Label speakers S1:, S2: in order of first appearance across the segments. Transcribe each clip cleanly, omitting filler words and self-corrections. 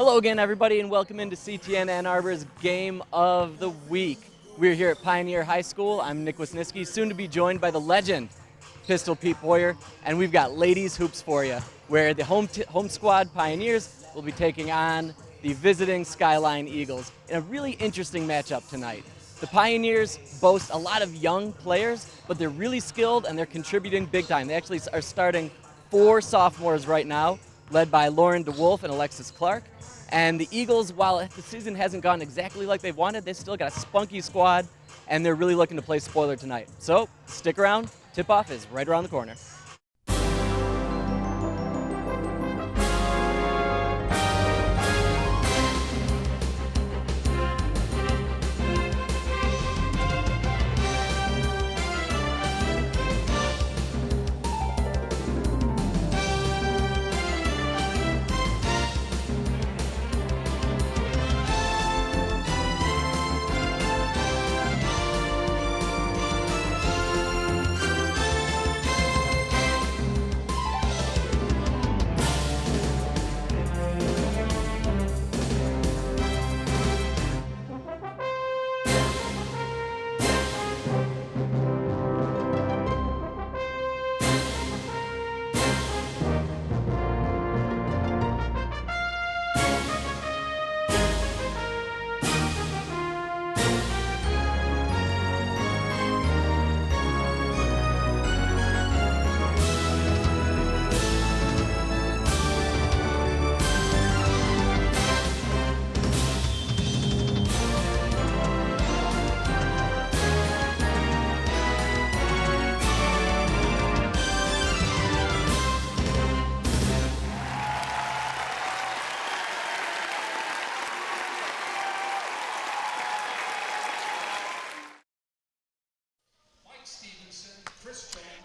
S1: Hello again, everybody, and welcome into CTN Ann Arbor's Game of the Week. We're here at Pioneer High School. I'm Nick Wisniewski, soon to be joined by the legend, Pistol Pete Boyer, and we've got ladies hoops for you, where the home squad Pioneers will be taking on the visiting Skyline Eagles in a really interesting matchup tonight. The Pioneers boast a lot of young players, but they're really skilled and they're contributing big time. They actually are starting 4 sophomores right now, led by Lauren DeWolf and Alexis Clark. And the Eagles, while the season hasn't gone exactly like they've wanted, they still got a spunky squad, and they're really looking to play spoiler tonight. So stick around. Tip-off is right around the corner.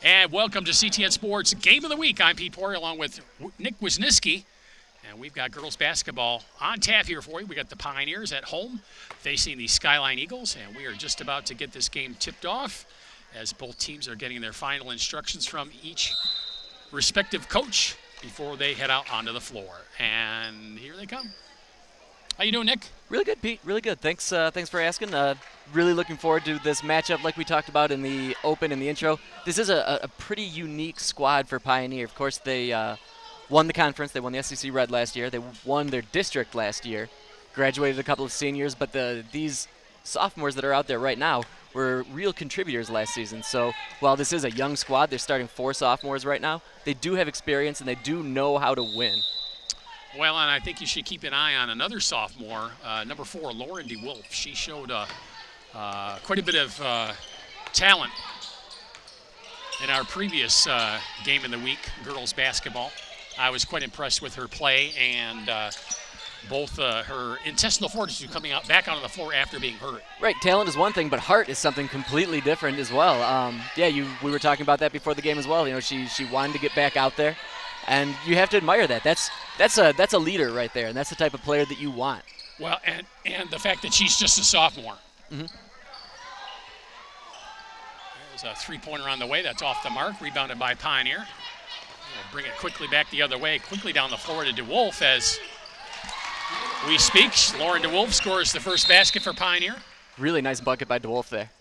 S2: And welcome to CTN Sports Game of the Week. I'm Pete Poirier along with Nick Wisniewski. And we've got girls basketball on tap here for you. We got the Pioneers at home facing the Skyline Eagles. And we are just about to get this game tipped off as both teams are getting their final instructions from each respective coach before they head out onto the floor. And here they come. How you doing, Nick?
S1: Really good, Pete. Really good. Thanks for asking. Really looking forward to this matchup like we talked about in the open and the intro. This is a pretty unique squad for Pioneer. Of course, they won the conference. They won the SEC Red last year. They won their district last year. Graduated a couple of seniors, but these sophomores that are out there right now were real contributors last season. So while this is a young squad, they're starting 4 sophomores right now. They do have experience and they do know how to win.
S2: Well, and I think you should keep an eye on another sophomore, number 4, Lauren DeWolf. She showed quite a bit of talent in our previous game of the week, girls basketball. I was quite impressed with her play and both her intestinal fortitude coming out back onto the floor after being hurt.
S1: Right, talent is one thing, but heart is something completely different as well. We were talking about that before the game as well. You know, she wanted to get back out there. And you have to admire that. That's a leader right there, and that's the type of player that you want.
S2: Well, and the fact that she's just a sophomore.
S1: Mm-hmm.
S2: There's a three-pointer on the way. That's off the mark. Rebounded by Pioneer. We'll bring it quickly back the other way. Quickly down the floor to DeWolf as we speak. Lauren DeWolf scores the first basket for Pioneer.
S1: Really nice bucket by DeWolf there.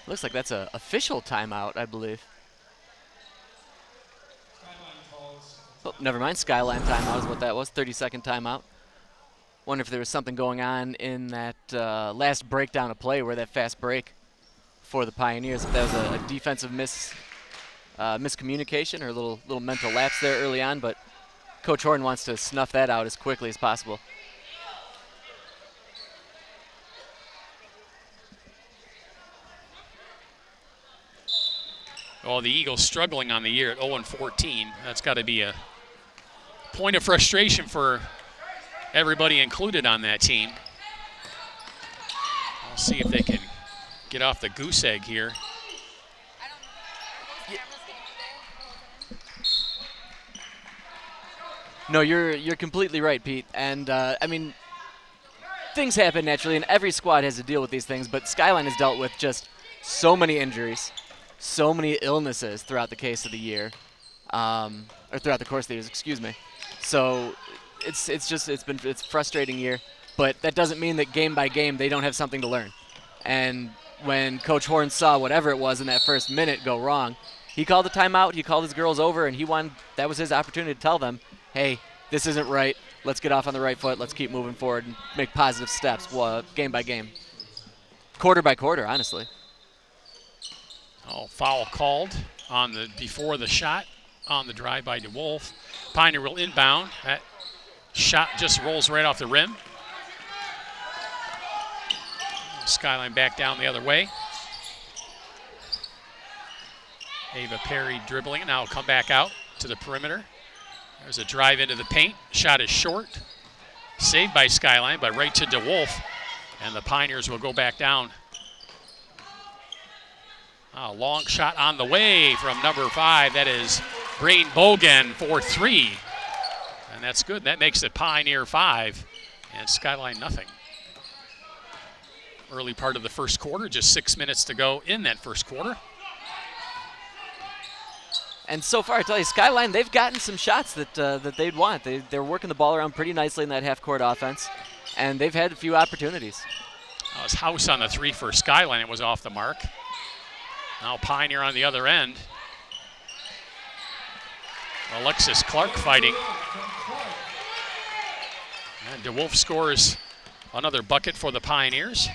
S1: Looks like that's an official timeout, I believe. Oh, never mind. Skyline timeout is what that was. 30-second timeout. Wonder if there was something going on in that last breakdown of play, where that fast break for the Pioneers. If that was a defensive miscommunication or a little mental lapse there early on, but Coach Horton wants to snuff that out as quickly as possible.
S2: Well, the Eagles struggling on the year at 0-14. That's got to be a point of frustration for everybody included on that team. We'll see if they can get off the goose egg here.
S1: No, you're completely right, Pete. And I mean, things happen naturally, and every squad has to deal with these things. But Skyline has dealt with just so many injuries, so many illnesses throughout the case of the year. or throughout the course of the years, excuse me. So it's a frustrating year, but that doesn't mean that game by game they don't have something to learn. And when Coach Horn saw whatever it was in that first minute go wrong, he called a timeout, he called his girls over, and that was his opportunity to tell them, hey, this isn't right, let's get off on the right foot, let's keep moving forward and make positive steps game by game. Quarter by quarter, honestly.
S2: Oh, foul called on before the shot on the drive by DeWolf. Pioneer will inbound. That shot just rolls right off the rim. Skyline back down the other way. Ava Perry dribbling it. Now will come back out to the perimeter. There's a drive into the paint. Shot is short. Saved by Skyline, but right to DeWolf. And the Pioneers will go back down. A long shot on the way from number 5. That is Brain Bogan for 3. And that's good. That makes it Pioneer 5 and Skyline nothing. Early part of the first quarter, just 6 minutes to go in that first quarter.
S1: And so far, I tell you, Skyline, they've gotten some shots that they'd want. They're working the ball around pretty nicely in that half-court offense, and they've had a few opportunities.
S2: That was House on the 3 for Skyline. It was off the mark. Now Pioneer on the other end. Alexis Clark fighting. And DeWolf scores another bucket for the Pioneers.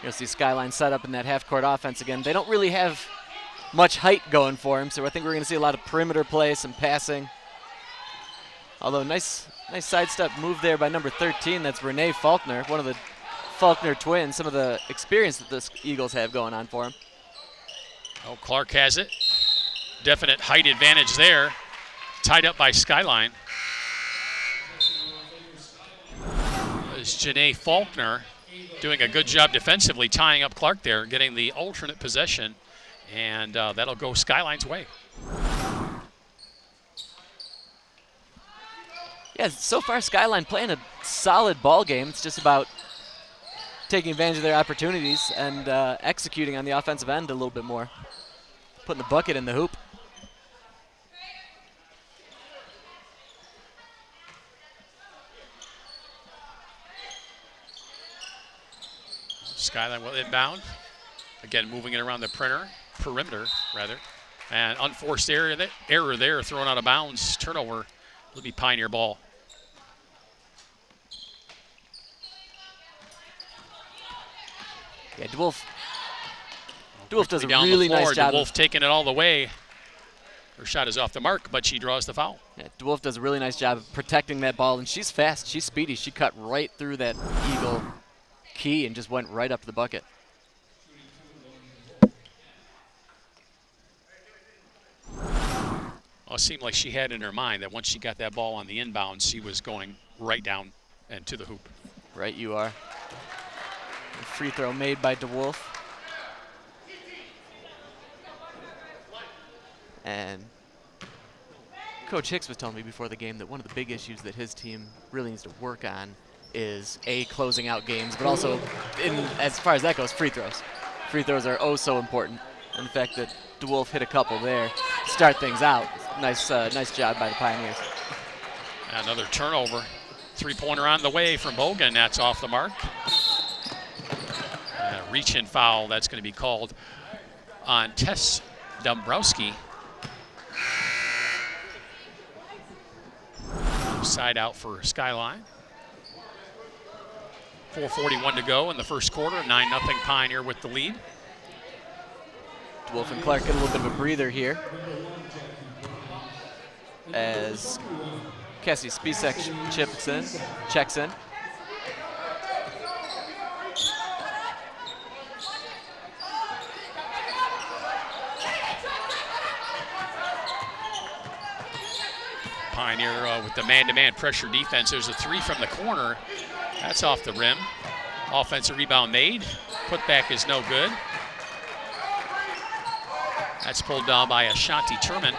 S1: You'll see Skyline set up in that half-court offense again. They don't really have much height going for him, so I think we're going to see a lot of perimeter play, some passing. Although nice sidestep move there by number 13. That's Renee Faulkner, one of the Faulkner twins. Some of the experience that the Eagles have going on for him.
S2: Oh, Clark has it. Definite height advantage there. Tied up by Skyline. There's Janae Faulkner doing a good job defensively, tying up Clark there, getting the alternate possession, and that'll go Skyline's way.
S1: Yeah, so far Skyline playing a solid ball game. It's just about taking advantage of their opportunities and executing on the offensive end a little bit more. Putting the bucket in the hoop.
S2: Skyline will inbound. Again, moving it around the perimeter, rather. And unforced error there, thrown out of bounds. Turnover. It'll be Pioneer ball.
S1: Yeah, DeWolf does a
S2: down
S1: really
S2: the floor.
S1: nice job.
S2: DeWolf taking it all the way. Her shot is off the mark, but she draws the foul.
S1: Yeah, DeWolf does a really nice job of protecting that ball, and she's fast. She's speedy. She cut right through that Eagle key and just went right up the bucket.
S2: Well, it seemed like she had in her mind that once she got that ball on the inbound, she was going right down and to the hoop.
S1: Right you are. A free throw made by DeWolf. And Coach Hicks was telling me before the game that one of the big issues that his team really needs to work on is closing out games, but also as far as that goes, free throws. Free throws are oh so important. And the fact that DeWolf hit a couple there to start things out. Nice job by the Pioneers.
S2: Another turnover. Three-pointer on the way from Bogan. That's off the mark. Reach-in foul. That's going to be called on Tess Dombrowski. Side out for Skyline. 4:41 to go in the first quarter. 9-0 Pioneer with the lead.
S1: DeWolf and Clark get a little bit of a breather here as Cassie Spicek checks in.
S2: Pioneer with the man-to-man pressure defense. There's a 3 from the corner. That's off the rim. Offensive rebound made. Putback is no good. That's pulled down by Ashanti Turman.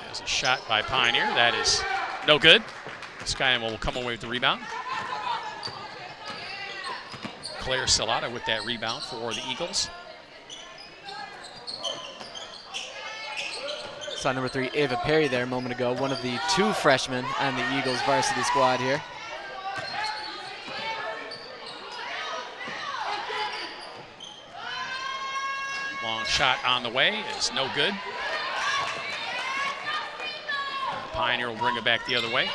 S2: There's a shot by Pioneer. That is no good. Skyline will come away with the rebound. Claire Salata with that rebound for the Eagles.
S1: Saw number 3, Ava Perry there a moment ago, one of the 2 freshmen on the Eagles varsity squad here.
S2: Long shot on the way is no good. Pioneer will bring it back the other way.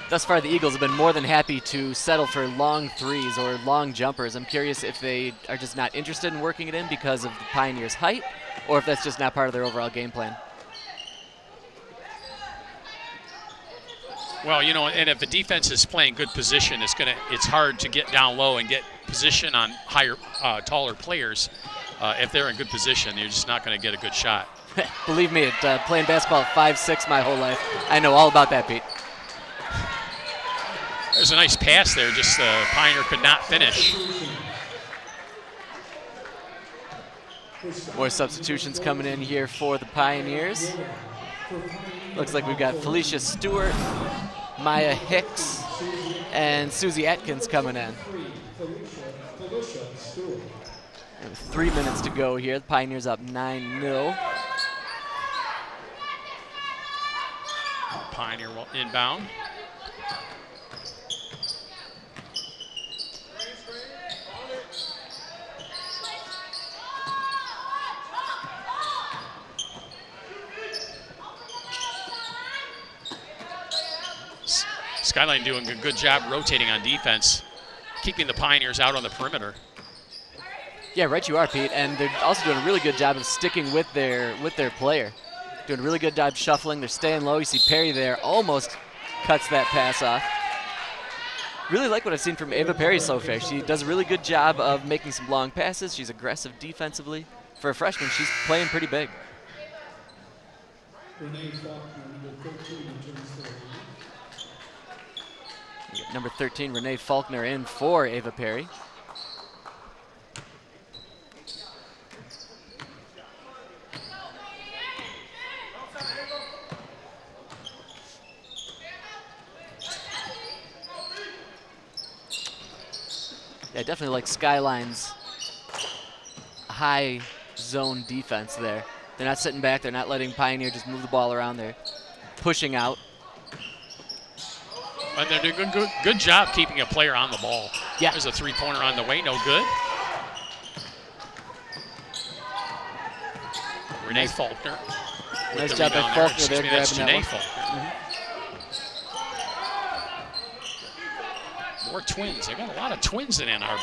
S1: Thus far, the Eagles have been more than happy to settle for long threes or long jumpers. I'm curious if they are just not interested in working it in because of the Pioneers' height, or if that's just not part of their overall game plan.
S2: Well, you know, and if the defense is playing good position, it's hard to get down low and get position on higher, taller players. If they're in good position, you're just not going to get a good shot.
S1: Believe me, playing basketball at 5'6" my whole life, I know all about that, Pete.
S2: There's a nice pass there, just Pioneer could not finish.
S1: More substitutions coming in here for the Pioneers. Looks like we've got Felicia Stewart, Maya Hicks, and Susie Atkins coming in. 3 minutes to go here. The Pioneers up 9-0.
S2: Pioneer will inbound. Skyline doing a good job rotating on defense, keeping the Pioneers out on the perimeter.
S1: Yeah, right you are, Pete. And they're also doing a really good job of sticking with their player. Doing a really good job shuffling. They're staying low. You see Perry there almost cuts that pass off. Really like what I've seen from Ava Perry so far. She does a really good job of making some long passes. She's aggressive defensively. For a freshman, she's playing pretty big. Number 13, Renee Faulkner, in for Ava Perry. Yeah, I definitely like Skyline's high zone defense there. They're not sitting back. They're not letting Pioneer just move the ball around. They're pushing out.
S2: And they're doing a good job keeping a player on the ball.
S1: Yeah.
S2: There's a three-pointer on the way, no good. Renee Faulkner.
S1: Nice job by Faulkner there,
S2: That's
S1: grabbing that
S2: Janae
S1: one.
S2: Faulkner. More twins. They got a lot of twins in Ann Arbor.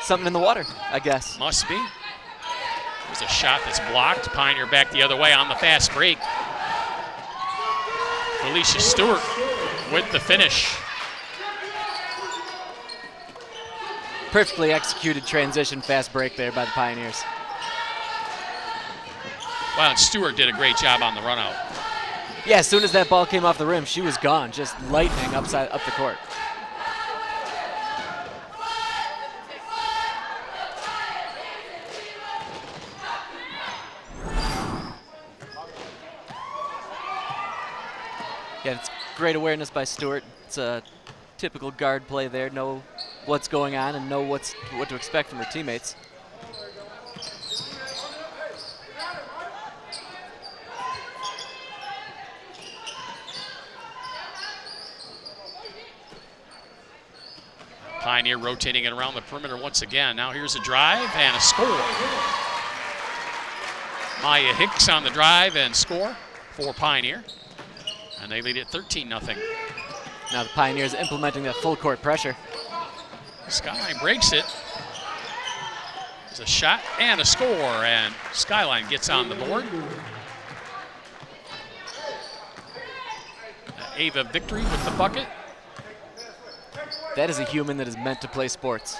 S1: Something in the water, I guess.
S2: Must be. There's a shot that's blocked. Pioneer back the other way on the fast break. Felicia Stewart with the finish.
S1: Perfectly executed transition fast break there by the Pioneers.
S2: Wow, and Stewart did a great job on the run out.
S1: Yeah, as soon as that ball came off the rim, she was gone, just lightning up the court. Yeah, it's great awareness by Stewart. It's a typical guard play there. Know what's going on and know what to expect from her teammates.
S2: Pioneer rotating it around the perimeter once again. Now here's a drive and a score. Maya Hicks on the drive and score for Pioneer. And they lead it 13-0.
S1: Now the Pioneers implementing that full court pressure.
S2: Skyline breaks it. There's a shot and a score, and Skyline gets on the board. Ava Victory with the bucket.
S1: That is a human that is meant to play sports.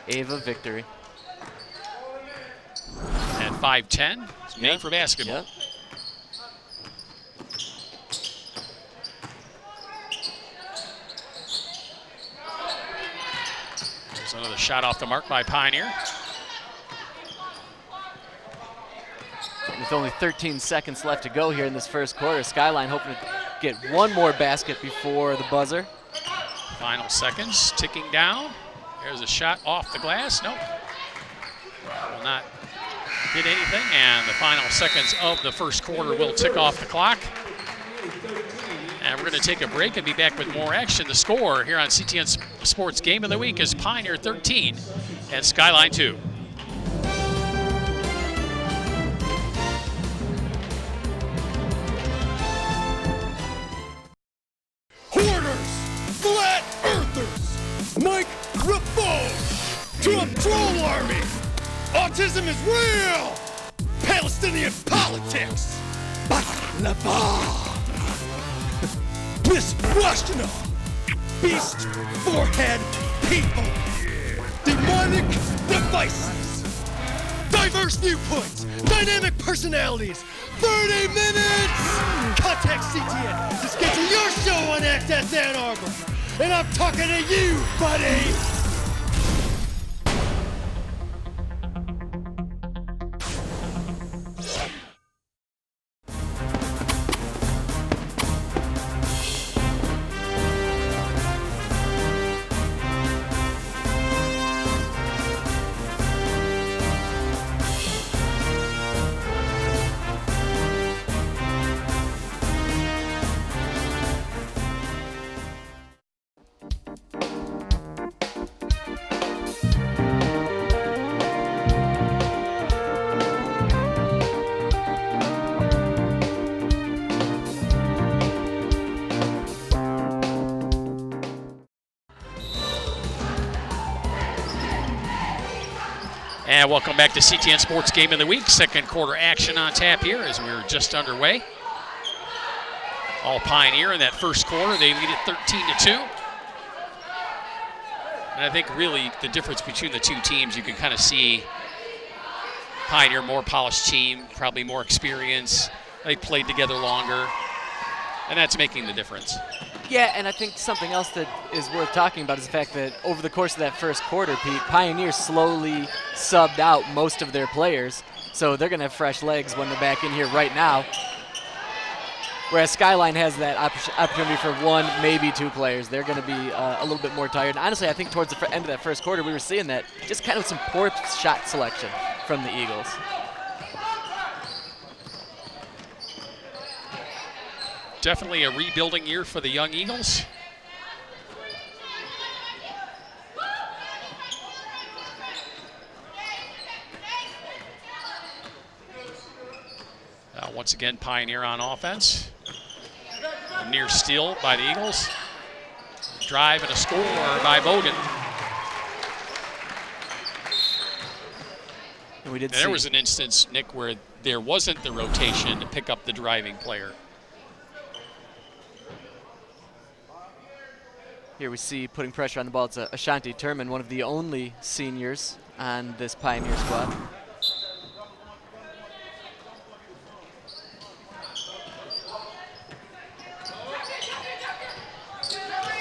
S1: Ava Victory.
S2: And 5'10", made for basketball.
S1: Yep.
S2: There's another shot off the mark by Pioneer.
S1: With only 13 seconds left to go here in this first quarter, Skyline hoping to get one more basket before the buzzer.
S2: Final seconds ticking down. There's a shot off the glass. Nope. Will not hit anything. And the final seconds of the first quarter will tick off the clock. And we're going to take a break and be back with more action. The score here on CTN Sports Game of the Week is Pioneer 13 and Skyline 2.
S3: Flat Earthers, microphone to a troll army. Autism is real. Palestinian politics. Miss Washington. Beast forehead people. Demonic devices. Diverse viewpoints. Dynamic personalities. 30 minutes! Contact CTN to schedule your show on Access Ann Arbor. And I'm talking to you, buddy!
S2: And welcome back to CTN Sports Game of the Week. Second quarter action on tap here as we're just underway. All Pioneer in that first quarter. They lead it 13-2. And I think really the difference between the two teams, you can kind of see Pioneer, more polished team, probably more experience. They played together longer, and that's making the difference.
S1: Yeah, and I think something else that is worth talking about is the fact that over the course of that first quarter, Pete, Pioneer slowly subbed out most of their players, so they're going to have fresh legs when they're back in here right now. Whereas Skyline has that opportunity for one, maybe two players. They're going to be a little bit more tired. And honestly, I think towards the end of that first quarter, we were seeing that just kind of some poor shot selection from the Eagles.
S2: Definitely a rebuilding year for the young Eagles. Once again, Pioneer on offense. A near steal by the Eagles. Drive and a score by Bogan.
S1: And we did
S2: there was an instance, Nick, where there wasn't the rotation to pick up the driving player.
S1: Here we see putting pressure on the ball. It's Ashanti Turman, one of the only seniors on this Pioneer squad.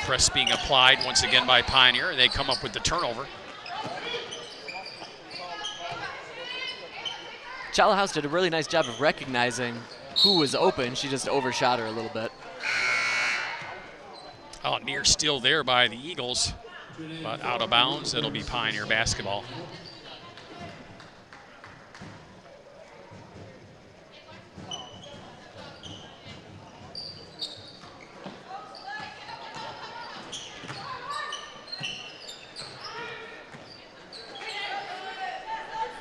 S2: Press being applied once again by Pioneer, and they come up with the turnover.
S1: Chala House did a really nice job of recognizing who was open. She just overshot her a little bit.
S2: Oh, near steal there by the Eagles, but out of bounds. It'll be Pioneer basketball.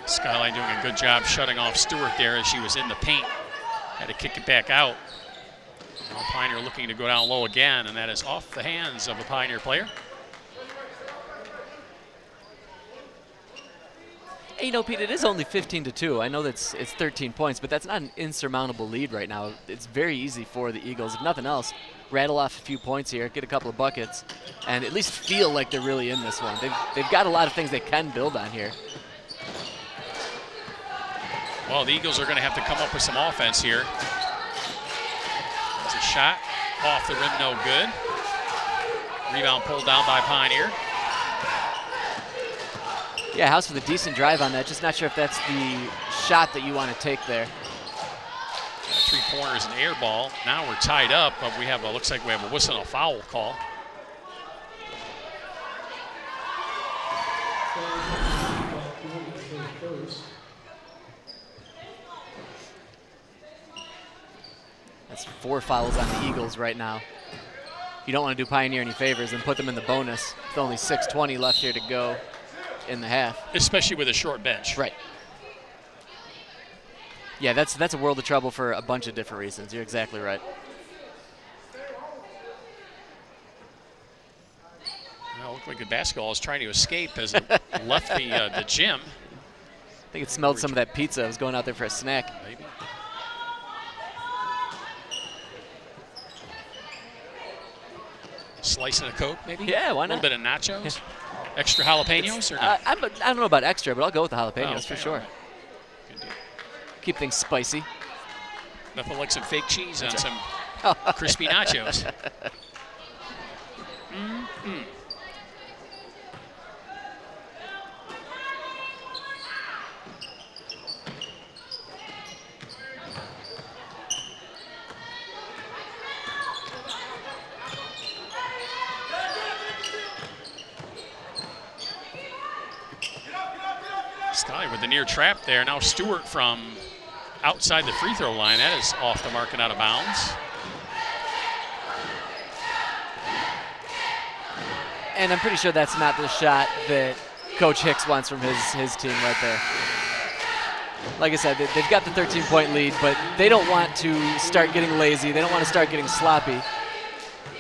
S2: Skyline doing a good job shutting off Stewart there as she was in the paint. Had to kick it back out. Now Pioneer looking to go down low again, and that is off the hands of a Pioneer player.
S1: Hey, you know, Pete, it is only 15-2. I know that's it's 13 points, but that's not an insurmountable lead right now. It's very easy for the Eagles. If nothing else, rattle off a few points here, get a couple of buckets, and at least feel like they're really in this one. They've got a lot of things they can build on here.
S2: Well, the Eagles are going to have to come up with some offense here. It's a shot off the rim, no good. Rebound pulled down by Pioneer.
S1: Yeah, House with a decent drive on that. Just not sure if that's the shot that you want to take there.
S2: 3-pointers and air ball. Now we're tied up, but we have looks like we have a whistle and a foul call.
S1: That's 4 fouls on the Eagles right now. You don't want to do Pioneer any favors and put them in the bonus. With only 6:20 left here to go in the half.
S2: Especially with a short bench.
S1: Right. Yeah, that's a world of trouble for a bunch of different reasons. You're exactly right.
S2: Well, it looked like the basketball is trying to escape as it left the gym.
S1: I think it smelled some of that pizza. I was going out there for a snack.
S2: Maybe. Slice and a Coke, maybe?
S1: Yeah, why
S2: A little
S1: not?
S2: bit of nachos? Extra jalapenos or not?
S1: I don't know about extra, but I'll go with the jalapenos
S2: Oh, okay,
S1: for sure.
S2: all right. Good deal.
S1: Keep things spicy.
S2: Nothing like some fake cheese on some crispy nachos. Skyline with the near trap there. Now Stewart from outside the free throw line. That is off the mark and out of bounds.
S1: And I'm pretty sure that's not the shot that Coach Hicks wants from his team right there. Like I said, they've got the 13-point lead, but they don't want to start getting lazy. They don't want to start getting sloppy.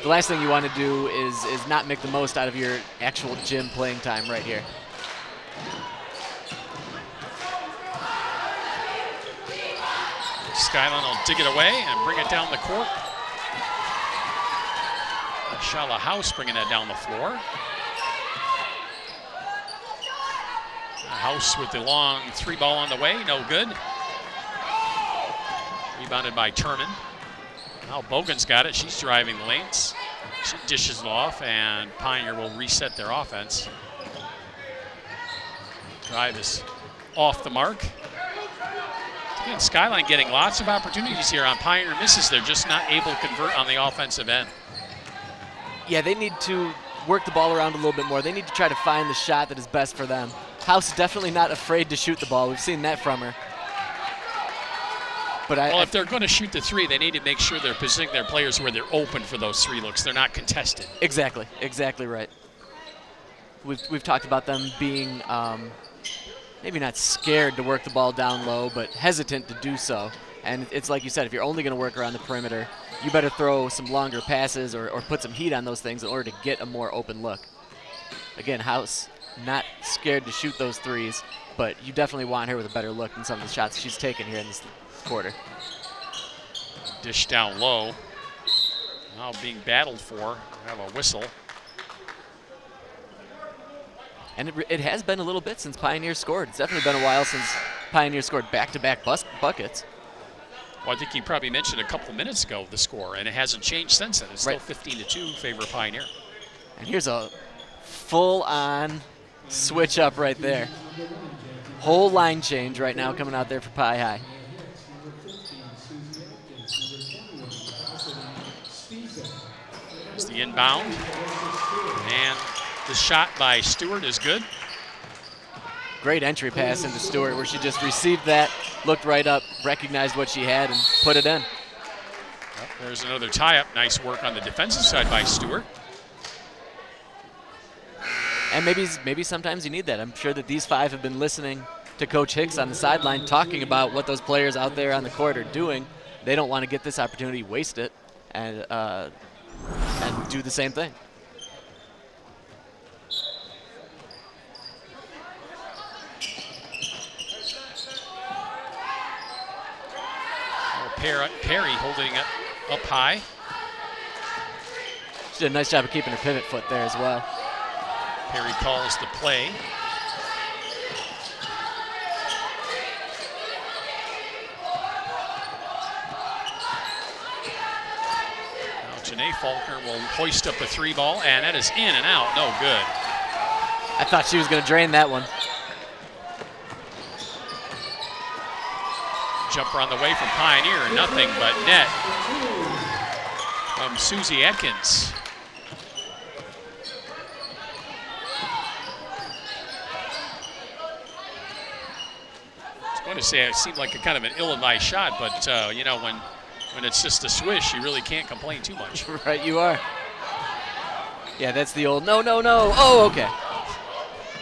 S1: The last thing you want to do is not make the most out of your actual gym playing time right here.
S2: Skyline will dig it away and bring it down the court. Shala House bringing that down the floor. House with the long 3-ball on the way, no good. Rebounded by Turman. Now Bogan's got it, she's driving the lanes. She dishes it off, and Pioneer will reset their offense. Drive is off the mark. Again, Skyline getting lots of opportunities here on Pioneer misses. They're just not able to convert on the offensive end.
S1: Yeah, they need to work the ball around a little bit more. They need to try to find the shot that is best for them. House definitely not afraid to shoot the ball. We've seen that from her. But
S2: well, if they're going to shoot the 3, they need to make sure they're positioning their players where they're open for those 3 looks. They're not contested.
S1: Exactly right. We've talked about them being maybe not scared to work the ball down low, but hesitant to do so. And it's like you said, if you're only going to work around the perimeter, you better throw some longer passes or put some heat on those things in order to get a more open look. Again, House not scared to shoot those 3s, but you definitely want her with a better look than some of the shots she's taken here in this quarter.
S2: Dish down low. Now being battled for. Have a whistle.
S1: And it has been a little bit since Pioneer scored. It's definitely been a while since Pioneer scored back-to-back buckets.
S2: Well, I think you probably mentioned a couple minutes ago the score, and it hasn't changed since then. It's still
S1: Right.
S2: 15-2 in favor of Pioneer.
S1: And here's a full-on switch up right there. Whole line change right now coming out there for Pie High.
S2: There's the inbound. And the shot by Stewart is good.
S1: Great entry pass into Stewart where she just received that, looked right up, recognized what she had, and put it in.
S2: There's another tie-up. Nice work on the defensive side by Stewart.
S1: And maybe sometimes you need that. I'm sure that these 5 have been listening to Coach Hicks on the sideline talking about what those players out there on the court are doing. They don't want to get this opportunity, waste it, and do the same thing.
S2: Perry holding it up high.
S1: She did a nice job of keeping her pivot foot there as well.
S2: Perry calls the play. Now Janae Faulkner will hoist up a 3-ball, and that is in and out. No good.
S1: I thought she was going to drain that one.
S2: Jumper on the way from Pioneer, nothing but net from Susie Atkins. I was going to say it seemed like a kind of an ill-advised shot, but you know, when it's just a swish, you really can't complain too much.
S1: Right, you are. Yeah, that's the old no, no, no. Oh, okay.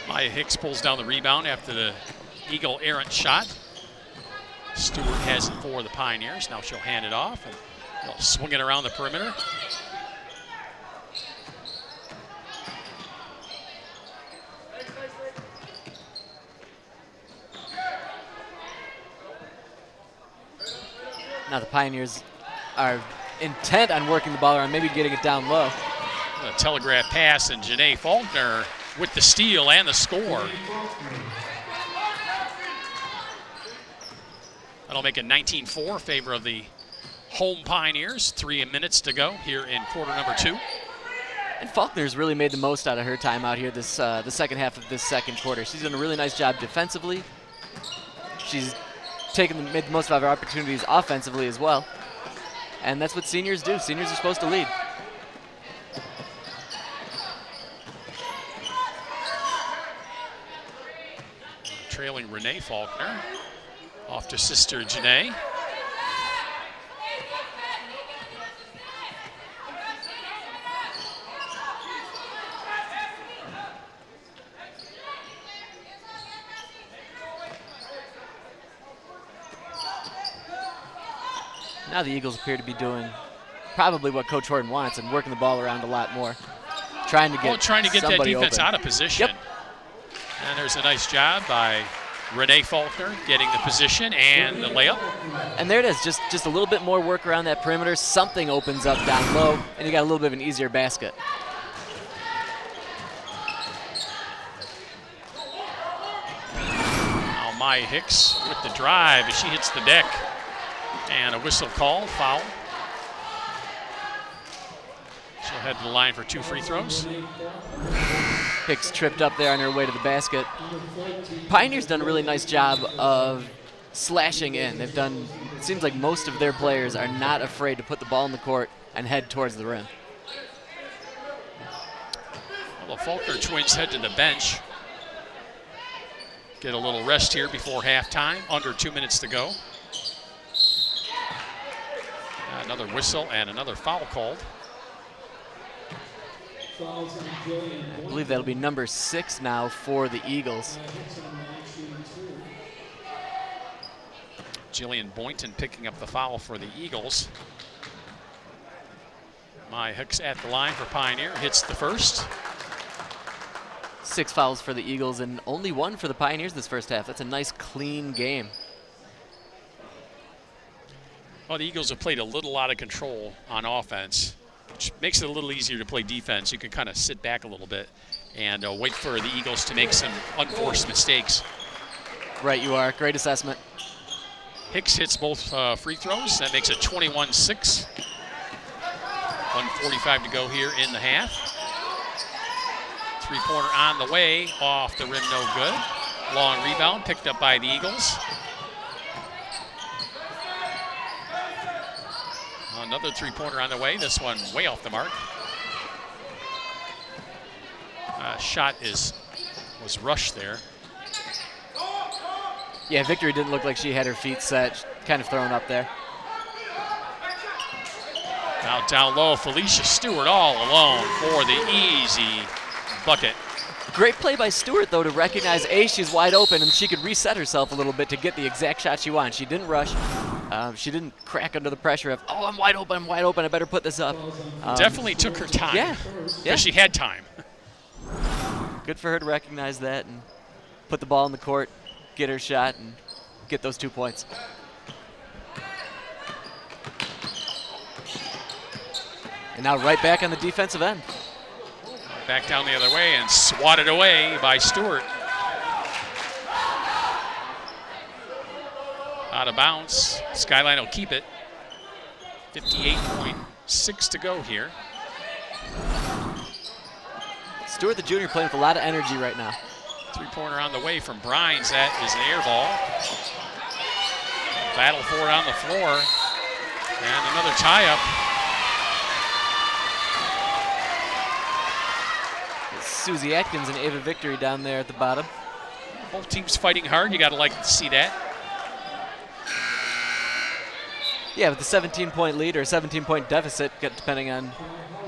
S2: Maya Hicks pulls down the rebound after the Eagle errant shot. Stewart has it for the Pioneers. Now she'll hand it off and they'll swing it around the perimeter.
S1: Now the Pioneers are intent on working the ball around, maybe getting it down low.
S2: A telegraph pass, and Janae Faulkner with the steal and the score. That'll make it 19-4 favor of the home Pioneers. 3 minutes to go here in quarter number 2.
S1: And Faulkner's really made the most out of her time out here this the second half of this second quarter. She's done a really nice job defensively. She's made the most of her opportunities offensively as well. And that's what seniors do. Seniors are supposed to lead.
S2: Trailing Renee Faulkner. Off to sister Janae.
S1: Now the Eagles appear to be doing probably what Coach Horton wants and working the ball around a lot more. Trying to get
S2: that defense
S1: open.
S2: Out of position.
S1: Yep.
S2: And there's a nice job by Renee Faulkner getting the position and the layup.
S1: And there it is, just a little bit more work around that perimeter. Something opens up down low, and you got a little bit of an easier basket.
S2: Now Maya Hicks with the drive as she hits the deck. And a whistle called, foul. She'll head to the line for 2 free throws.
S1: Hicks tripped up there on her way to the basket. Pioneer's done a really nice job of slashing in. It seems like most of their players are not afraid to put the ball in the court and head towards the rim.
S2: Well, the Faulkner twins head to the bench. Get a little rest here before halftime. Under 2 minutes to go. Another whistle and another foul called.
S1: I believe that'll be number 6 now for the Eagles.
S2: Jillian Boynton picking up the foul for the Eagles. Maya Hicks at the line for Pioneer, hits the first.
S1: 6 fouls for the Eagles and only 1 for the Pioneers this first half. That's a nice, clean game.
S2: Well, the Eagles have played a little out of control on offense, which makes it a little easier to play defense. You can kind of sit back a little bit and wait for the Eagles to make some unforced mistakes.
S1: Right, you are. Great assessment.
S2: Hicks hits both free throws. That makes it 21-6. 1:45 to go here in the half. 3-pointer on the way, off the rim, no good. Long rebound picked up by the Eagles. Another 3-pointer on the way. This one way off the mark. Shot was rushed there.
S1: Yeah, Victory didn't look like she had her feet set. Kind of thrown up there.
S2: Now down low, Felicia Stewart all alone for the easy bucket.
S1: Great play by Stewart, though, to recognize, A, she's wide open, and she could reset herself a little bit to get the exact shot she wants. She didn't rush. She didn't crack under the pressure of, oh, I'm wide open, I better put this up.
S2: Definitely took her time.
S1: Yeah.
S2: Because she had time.
S1: Good for her to recognize that and put the ball in the court, get her shot, and get those 2 points. And now right back on the defensive end.
S2: Back down the other way and swatted away by Stewart. Out of bounds. Skyline will keep it. 58.6 to go here.
S1: Stewart, the junior, playing with a lot of energy right now.
S2: 3-pointer on the way from Brines. That is an air ball. battle for it on the floor. And another tie-up.
S1: Susie Atkins and Ava Victory down there at the bottom.
S2: Both teams fighting hard. You got to like to see that.
S1: Yeah, with the 17-point lead or 17-point deficit, depending on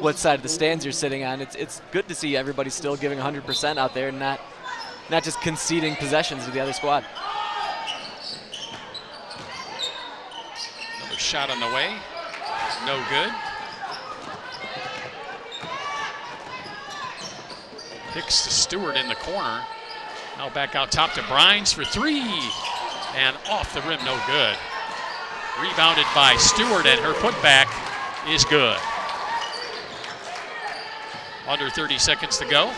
S1: what side of the stands you're sitting on, it's good to see everybody still giving 100% out there and not just conceding possessions to the other squad.
S2: Another shot on the way. No good. Hicks to Stewart in the corner. Now back out top to Brines for three. And off the rim, no good. Rebounded by Stewart, and her putback is good. Under 30 seconds to go.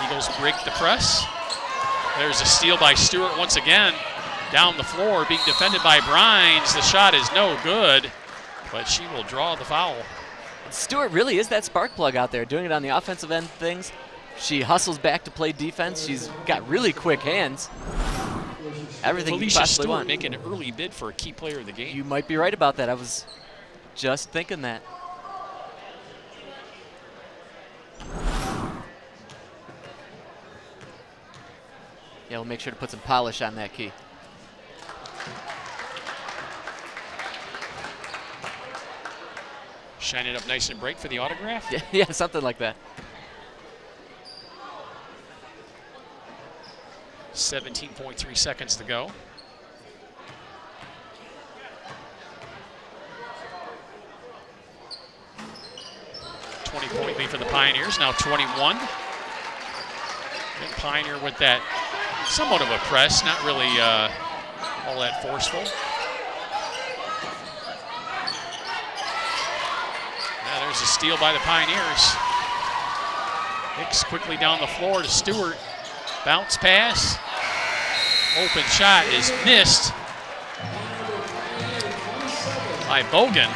S2: Eagles break the press. There's a steal by Stewart once again. Down the floor, being defended by Brines. The shot is no good, but she will draw the foul.
S1: Stewart really is that spark plug out there, doing it on the offensive end of things. She hustles back to play defense. She's got really quick hands. Everything you possibly want.
S2: Making an early bid for a key player of the game.
S1: You might be right about that. I was just thinking that. Yeah, we'll make sure to put some polish on that key.
S2: Shine it up nice and bright for the autograph?
S1: Yeah, something like that.
S2: 17.3 seconds to go. Point lead for the Pioneers, now 21. And Pioneer with that somewhat of a press, not really all that forceful. Now there's a steal by the Pioneers. Hicks quickly down the floor to Stewart. Bounce pass. Open shot is missed by Bogan.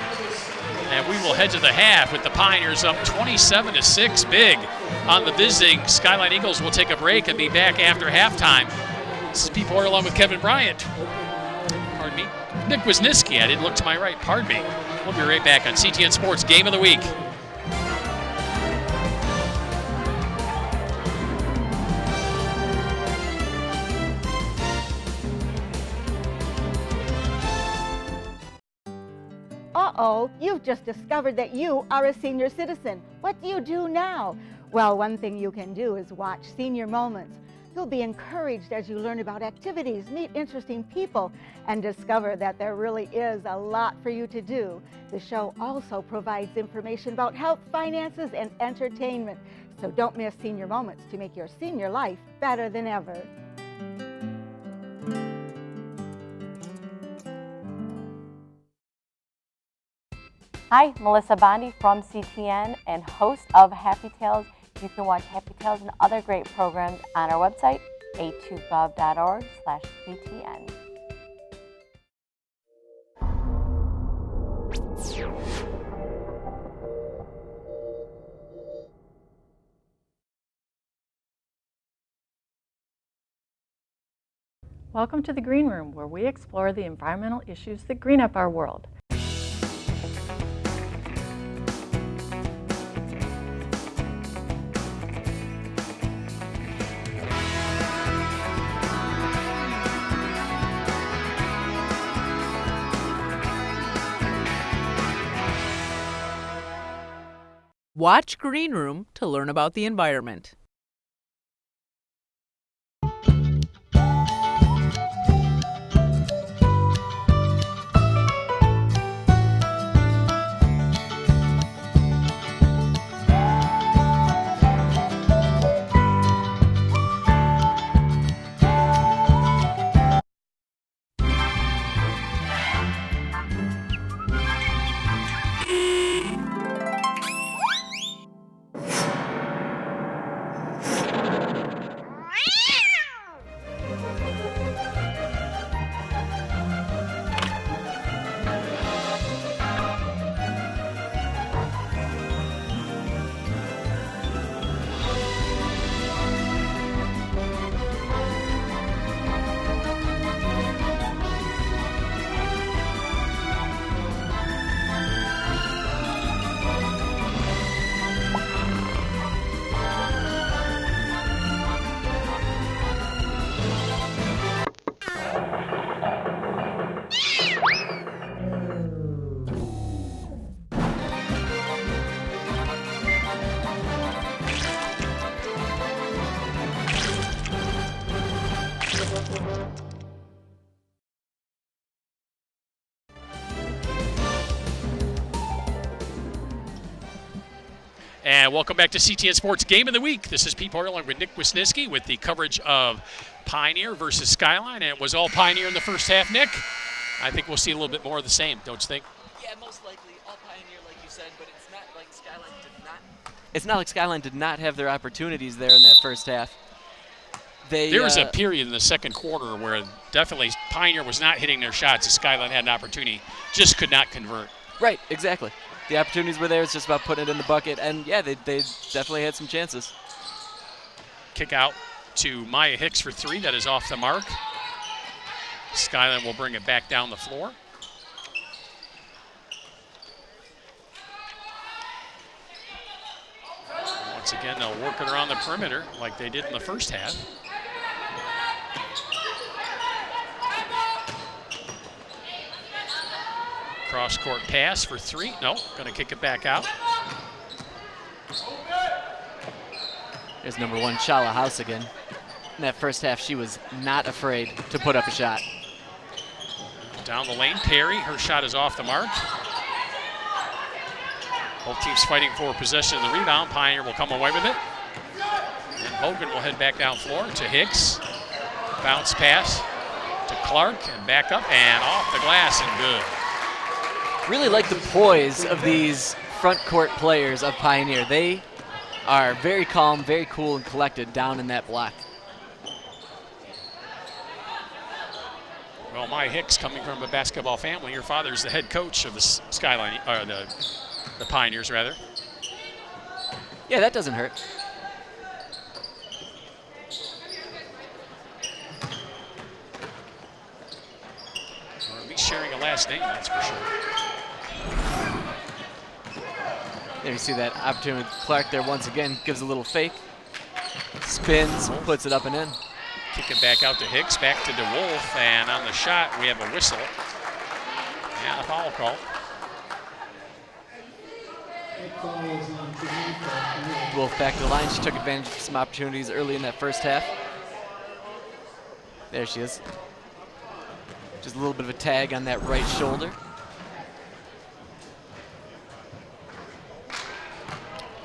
S2: And we will head to the half with the Pioneers up 27-6 big on the visiting Skyline Eagles. We'll take a break and be back after halftime. This is Pete Boyer along with Kevin Bryant. Pardon me. Nick Wisniewski. I didn't look to my right. Pardon me. We'll be right back on CTN Sports Game of the Week.
S4: Uh-oh, you've just discovered that you are a senior citizen. What do you do now? Well, one thing you can do is watch Senior Moments. You'll be encouraged as you learn about activities, meet interesting people, and discover that there really is a lot for you to do. The show also provides information about health, finances, and entertainment. So don't miss Senior Moments to make your senior life better than ever.
S5: Hi, Melissa Bondi from CTN and host of Happy Tales. You can watch Happy Tales and other great programs on our website, a2gov.org/CTN.
S6: Welcome to the Green Room, where we explore the environmental issues that green up our world.
S7: Watch Green Room to learn about the environment.
S2: And welcome back to CTN Sports Game of the Week. This is Pete Poirier along with Nick Wisniewski with the coverage of Pioneer versus Skyline. And it was all Pioneer in the first half, Nick. I think we'll see a little bit more of the same, don't you think?
S1: Yeah, most likely all Pioneer, like you said, but it's not like Skyline did not. It's not like Skyline did not have their opportunities there in that first half.
S2: There was a period in the second quarter where definitely Pioneer was not hitting their shots as Skyline had an opportunity, just could not convert.
S1: Right, exactly. The opportunities were there. It's just about putting it in the bucket. And, yeah, they definitely had some chances.
S2: Kick out to Maya Hicks for three. That is off the mark. Skyline will bring it back down the floor. Once again, they'll work it around the perimeter like they did in the first half. Cross-court pass for three. No, going to kick it back out.
S1: There's number 1, Chala House again. In that first half, she was not afraid to put up a shot.
S2: Down the lane, Perry. Her shot is off the mark. Both teams fighting for possession of the rebound. Pioneer will come away with it. And Hogan will head back down floor to Hicks. Bounce pass to Clark and back up and off the glass and good.
S1: Really like the poise of these front court players of Pioneer. They are very calm, very cool, and collected down in that block.
S2: Well, Maya Hicks, coming from a basketball family, her father's the head coach of the Skyline, or the Pioneers, rather.
S1: Yeah, that doesn't hurt.
S2: Or at least sharing a last name, that's for sure.
S1: There you see that opportunity with Clark there once again. Gives a little fake. Spins, puts it up and in.
S2: Kick it back out to Hicks, back to DeWolf, and on the shot we have a whistle and a foul call.
S1: Wolf back to the line. She took advantage of some opportunities early in that first half. There she is. Just a little bit of a tag on that right shoulder.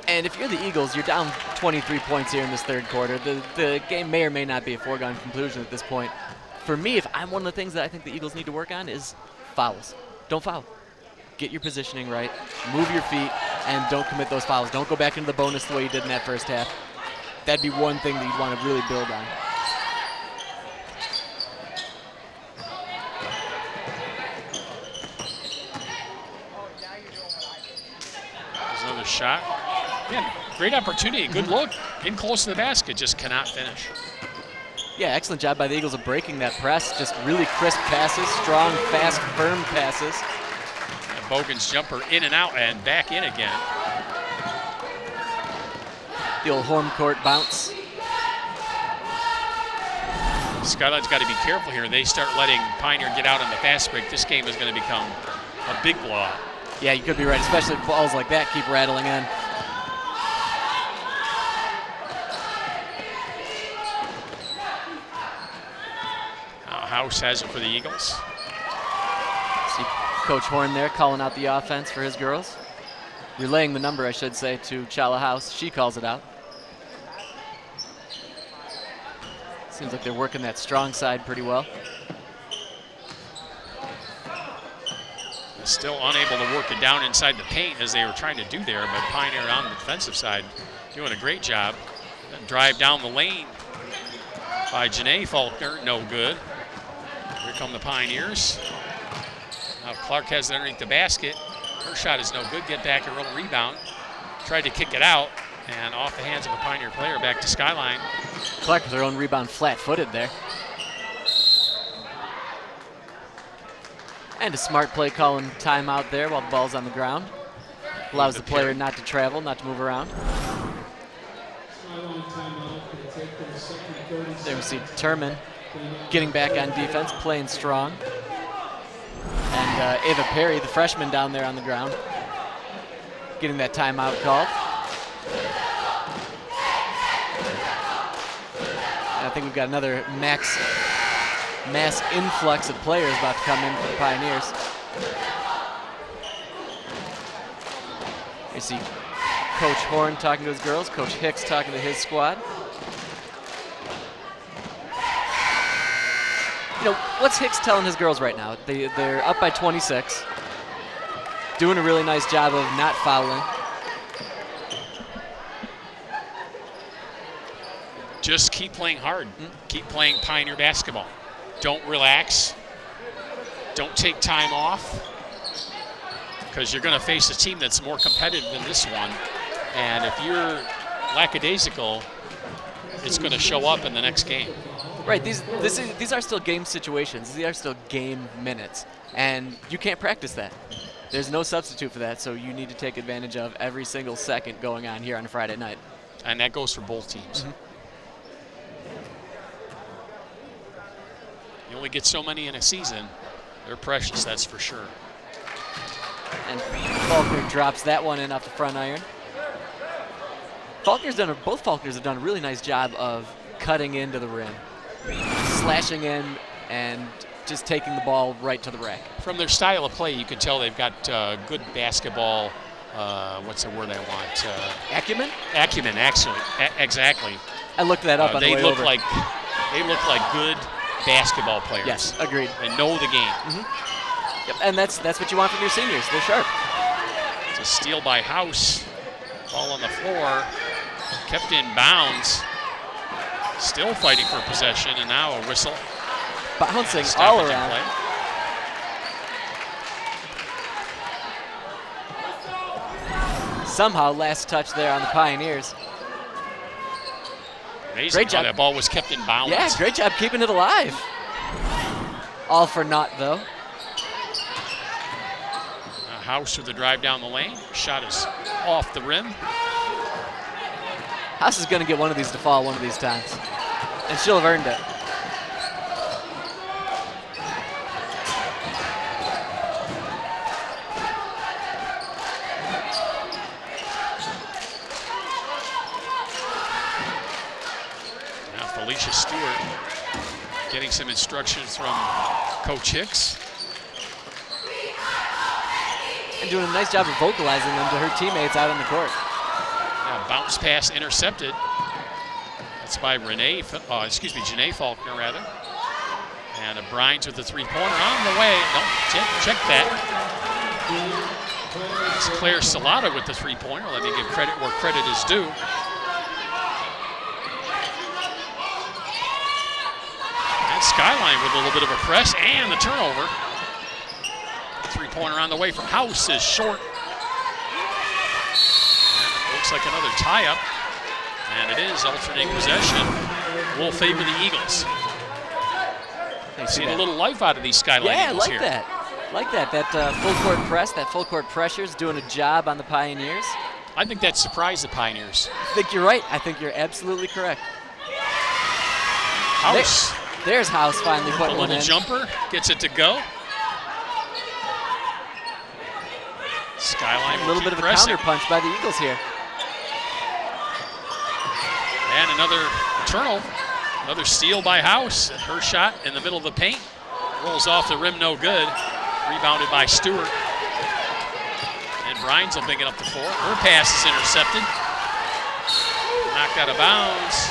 S1: And if you're the Eagles, you're down 23 points here in this third quarter. The game may or may not be a foregone conclusion at this point. For me, if I'm one of the things that I think the Eagles need to work on is fouls. Don't foul. Get your positioning right, move your feet, and don't commit those fouls. Don't go back into the bonus the way you did in that first half. That'd be one thing that you'd want to really build on.
S2: There's another shot. Yeah, great opportunity, good look, in close to the basket, just cannot finish.
S1: Yeah, excellent job by the Eagles of breaking that press. Just really crisp passes, strong, fast, firm passes.
S2: And Bogan's jumper in and out and back in again.
S1: The old home court bounce.
S2: Skyline's got to be careful here. They start letting Pioneer get out on the fast break. This game is going to become a big blowout.
S1: Yeah, you could be right, especially if balls like that keep rattling in.
S2: House has it for the Eagles.
S1: See Coach Horn there calling out the offense for his girls. Relaying the number, I should say, to Chala House. She calls it out. Seems like they're working that strong side pretty well.
S2: Still unable to work it down inside the paint as they were trying to do there, but Pioneer on the defensive side doing a great job. Drive down the lane by Janae Faulkner, no good. Here come the Pioneers. Now Clark has it underneath the basket. Her shot is no good. Get back a real rebound. Tried to kick it out, and off the hands of a Pioneer player back to Skyline.
S1: Clark with her own rebound flat-footed there. And a smart play calling timeout there while the ball's on the ground. Allows the player not to travel, not to move around. There we see Turman getting back on defense, playing strong. And Ava Perry, the freshman down there on the ground, getting that timeout called. And I think we've got another mass influx of players about to come in for the Pioneers. You see Coach Horn talking to his girls, Coach Hicks talking to his squad. You know, what's Hicks telling his girls right now? They're up by 26, doing a really nice job of not fouling.
S2: Just keep playing hard. Keep playing Pioneer basketball. Don't relax. Don't take time off, because you're going to face a team that's more competitive than this one. And if you're lackadaisical, it's going to show up in the next game.
S1: Right, these are still game situations. These are still game minutes, and you can't practice that. There's no substitute for that, so you need to take advantage of every single second going on here on a Friday night.
S2: And that goes for both teams. You only get so many in a season. They're precious, that's for sure.
S1: And Faulkner drops that one in off the front iron. Both Faulkners have done a really nice job of cutting into the rim, slashing in, and just taking the ball right to the rack.
S2: From their style of play, you can tell they've got good basketball. What's the word I want?
S1: Acumen?
S2: Acumen, actually, exactly.
S1: I looked that up on the way over.
S2: They look like good basketball players.
S1: Yes, agreed.
S2: And know the game.
S1: Yep, and that's what you want from your seniors. They're sharp.
S2: It's a steal by House. Ball on the floor, kept in bounds. Still fighting for possession, and now a whistle.
S1: Bouncing all around.
S2: Play.
S1: Somehow, last touch there on the Pioneers.
S2: Amazing
S1: great job.
S2: That ball was kept in bounds.
S1: Yeah, great job keeping it alive. All for naught, though.
S2: House with the drive down the lane. Shot is off the rim.
S1: House is going to get one of these to fall one of these times, and she'll have earned it.
S2: Now Felicia Stewart getting some instructions from Coach Hicks.
S1: And doing a nice job of vocalizing them to her teammates out on the court.
S2: Yeah, bounce pass intercepted. That's by Janae Faulkner, rather. And a Brines with the three-pointer on the way. Don't check that. It's Claire Salata with the three-pointer. Let me give credit where credit is due. And Skyline with a little bit of a press and the turnover. Three-pointer on the way from House is short. And it looks like another tie-up. And it is alternating possession. Will favor the Eagles. Seeing a little life out of these Skyline Eagles here.
S1: Yeah, like that. That full-court press, that full-court pressure is doing a job on the Pioneers.
S2: I think that surprised the Pioneers.
S1: I think you're right. I think you're absolutely correct.
S2: House.
S1: There's House finally putting one in.
S2: A little jumper, gets it to go. Skyline
S1: a little bit of a counter punch by the Eagles here.
S2: And another turnover. Another steal by House. Her shot in the middle of the paint. Rolls off the rim, no good. Rebounded by Stewart. And Brines will bring it up the floor. Her pass is intercepted. Knocked out of bounds.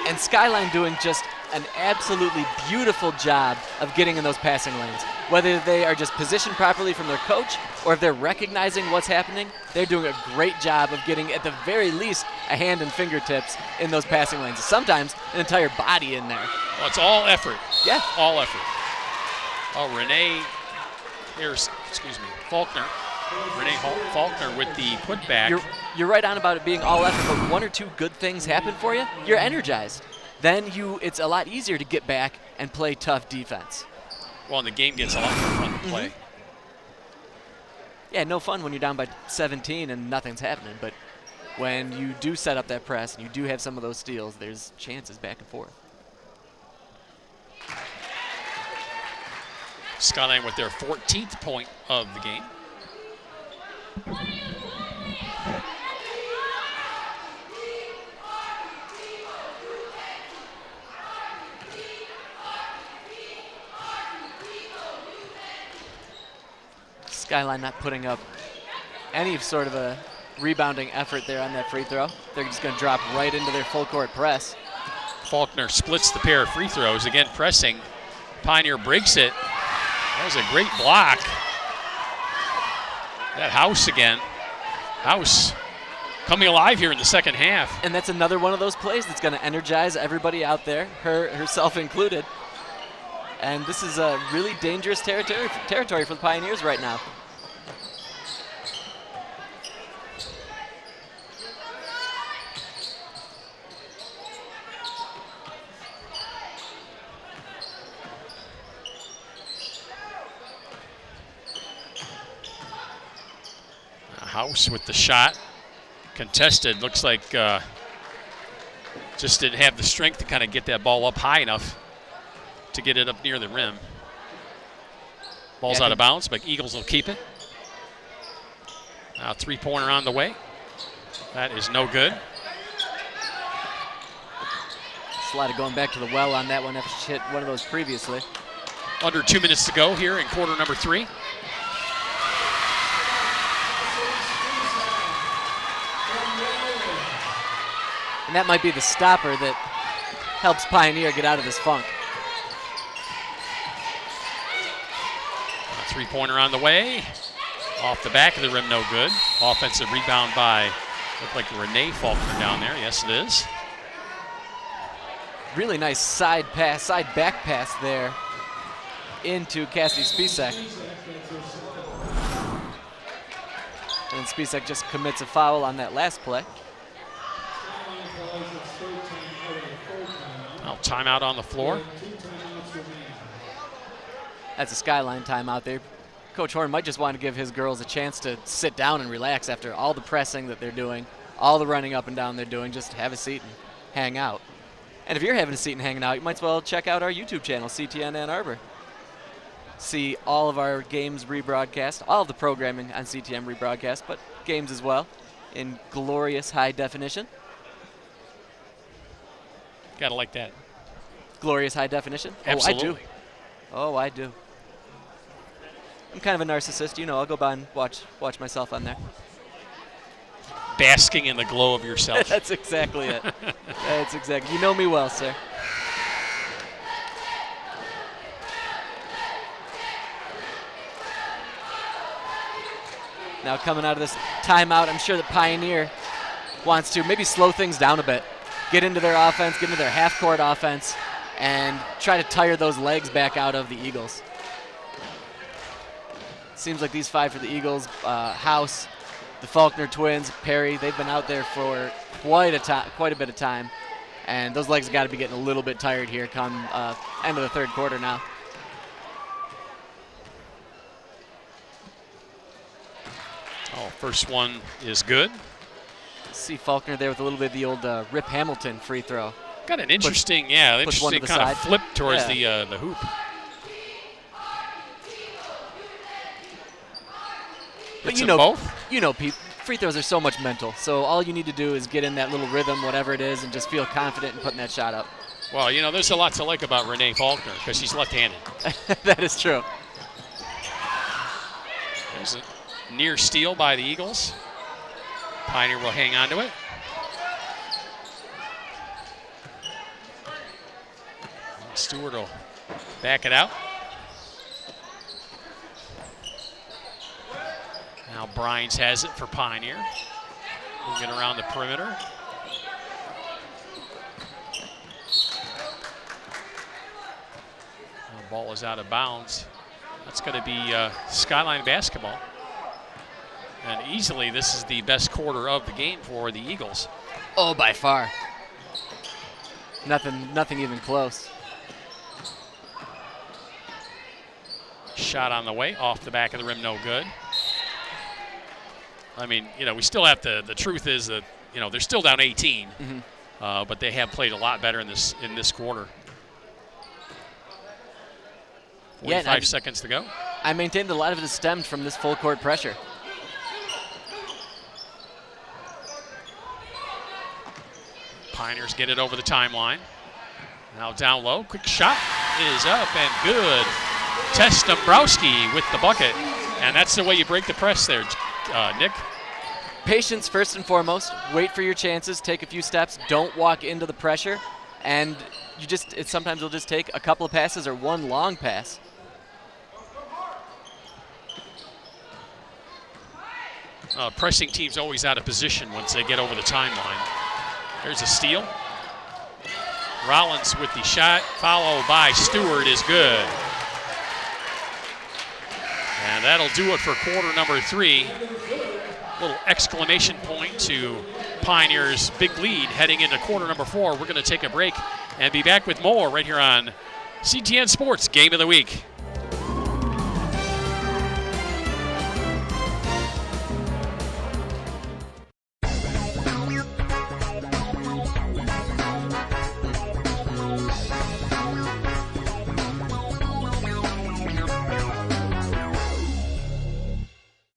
S1: And Skyline doing just an absolutely beautiful job of getting in those passing lanes. Whether they are just positioned properly from their coach or if they're recognizing what's happening, they're doing a great job of getting, at the very least, a hand and fingertips in those passing lanes. Sometimes an entire body in there.
S2: Well, it's all effort.
S1: Yeah.
S2: All effort. Oh, Faulkner. Renee Faulkner with the putback.
S1: You're right on about it being all effort, but one or two good things happen for you, you're energized. Then it's a lot easier to get back and play tough defense.
S2: Well, and the game gets a lot more fun to play.
S1: Yeah, no fun when you're down by 17 and nothing's happening, but when you do set up that press and you do have some of those steals, there's chances back and forth.
S2: Skyline with their 14th point of the game.
S1: Skyline not putting up any sort of a rebounding effort there on that free throw. They're just going to drop right into their full court press.
S2: Faulkner splits the pair of free throws. Again, pressing. Pioneer breaks it. That was a great block. That House again. House coming alive here in the second half.
S1: And that's another one of those plays that's going to energize everybody out there, herself included. And this is a really dangerous territory for the Pioneers right now.
S2: House with the shot. Contested. Looks like just didn't have the strength to kind of get that ball up high enough to get it up near the rim. Ball's out of bounds, but Eagles will keep it. Now three-pointer on the way. That is no good.
S1: Slida going back to the well on that one after she hit one of those previously.
S2: Under 2 minutes to go here in quarter number 3.
S1: And that might be the stopper that helps Pioneer get out of this funk.
S2: A three-pointer on the way. Off the back of the rim, no good. Offensive rebound by, looked like Renee Faulkner down there. Yes, it is.
S1: Really nice side back pass there into Cassidy Spicek. And Spicek just commits a foul on that last play.
S2: Well, timeout on the floor.
S1: That's a Skyline timeout there. Coach Horn might just want to give his girls a chance to sit down and relax after all the pressing that they're doing, all the running up and down they're doing. Just have a seat and hang out. And if you're having a seat and hanging out, you might as well check out our YouTube channel, CTN Ann Arbor. See all of our games rebroadcast, all of the programming on CTN rebroadcast, but games as well in glorious high definition.
S2: Gotta like that.
S1: Glorious high definition?
S2: Absolutely.
S1: Oh, I do. I'm kind of a narcissist, you know. I'll go by and watch myself on there.
S2: Basking in the glow of yourself.
S1: That's exactly it. That's exactly. You know me well, sir. Now coming out of this timeout, I'm sure that Pioneer wants to maybe slow things down a bit, get into their offense, get into their half-court offense, and try to tire those legs back out of the Eagles. Seems like these five for the Eagles, House, the Faulkner twins, Perry, they've been out there for quite a bit of time, and those legs have got to be getting a little bit tired here come end of the third quarter now.
S2: Oh, first one is good.
S1: See Faulkner there with a little bit of the old Rip Hamilton free throw.
S2: Got an interesting, interesting kind of flip towards the hoop.
S1: But you know, Pete, free throws are so much mental. So all you need to do is get in that little rhythm, whatever it is, and just feel confident in putting that shot up.
S2: Well, you know, there's a lot to like about Renee Faulkner because she's left-handed.
S1: That is true.
S2: There's a near steal by the Eagles. Pioneer will hang on to it. Stewart will back it out. Now Brines has it for Pioneer. Moving around the perimeter. The ball is out of bounds. That's going to be Skyline basketball. And easily this is the best quarter of the game for the Eagles.
S1: Oh, by far. Nothing even close.
S2: Shot on the way, off the back of the rim, no good. I mean, you know, we still have to, the truth is that, you know, they're still down 18, but they have played a lot better in this quarter. 45 seconds to go.
S1: I maintained a lot of it stemmed from this full court pressure.
S2: Pioneers get it over the timeline. Now down low, quick shot is up and good. Tess Dombrowski with the bucket, and that's the way you break the press there. Nick?
S1: Patience first and foremost. Wait for your chances. Take a few steps. Don't walk into the pressure. And sometimes you'll just take a couple of passes or one long pass.
S2: Pressing team's always out of position once they get over the timeline. There's a steal. Rollins with the shot, followed by Stewart is good. And that'll do it for quarter number 3. Little exclamation point to Pioneers' big lead heading into quarter number 4. We're going to take a break and be back with more right here on CTN Sports Game of the Week.